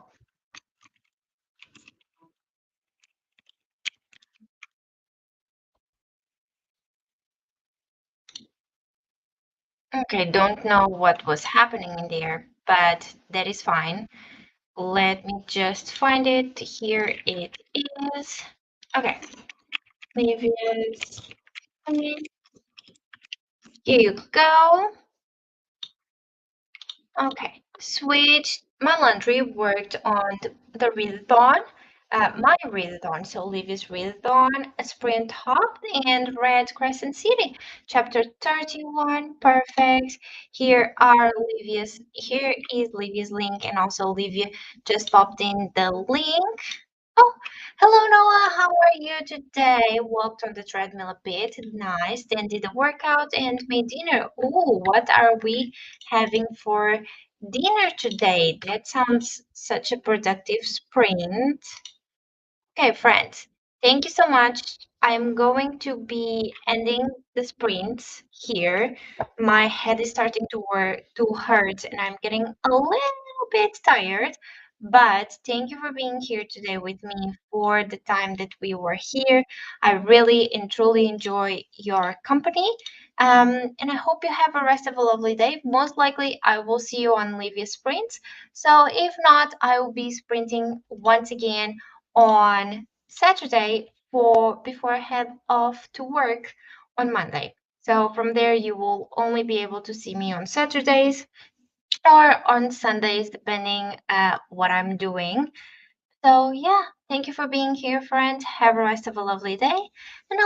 don't know what was happening in there, but that is fine. Let me just find it. Here it is. Okay, previous. Here you go. Okay, switch. My laundry worked on the readathon, my readathon. So Livy's readathon, Sprint Hop, and Red Crescent City. Chapter 31, perfect. Here is Livy's link, and also Livia just popped in the link. Oh, hello Noah, how are you today? Walked on the treadmill a bit, nice. Then did a workout and made dinner. Ooh, what are we having for dinner today? That sounds such a productive sprint. Okay, friends, thank you so much. I'm going to be ending the sprints here. My head is starting to hurt, and I'm getting a little bit tired. But thank you for being here today with me for the time that we were here. I really and truly enjoy your company. And I hope you have a rest of a lovely day. Most likely, I will see you on Livia Sprints. So if not, I will be sprinting once again on Saturday for before I head off to work on Monday. So from there, you will only be able to see me on Saturdays or on Sundays, depending what I'm doing. So yeah, thank you for being here, friend. Have a rest of a lovely day, and I'll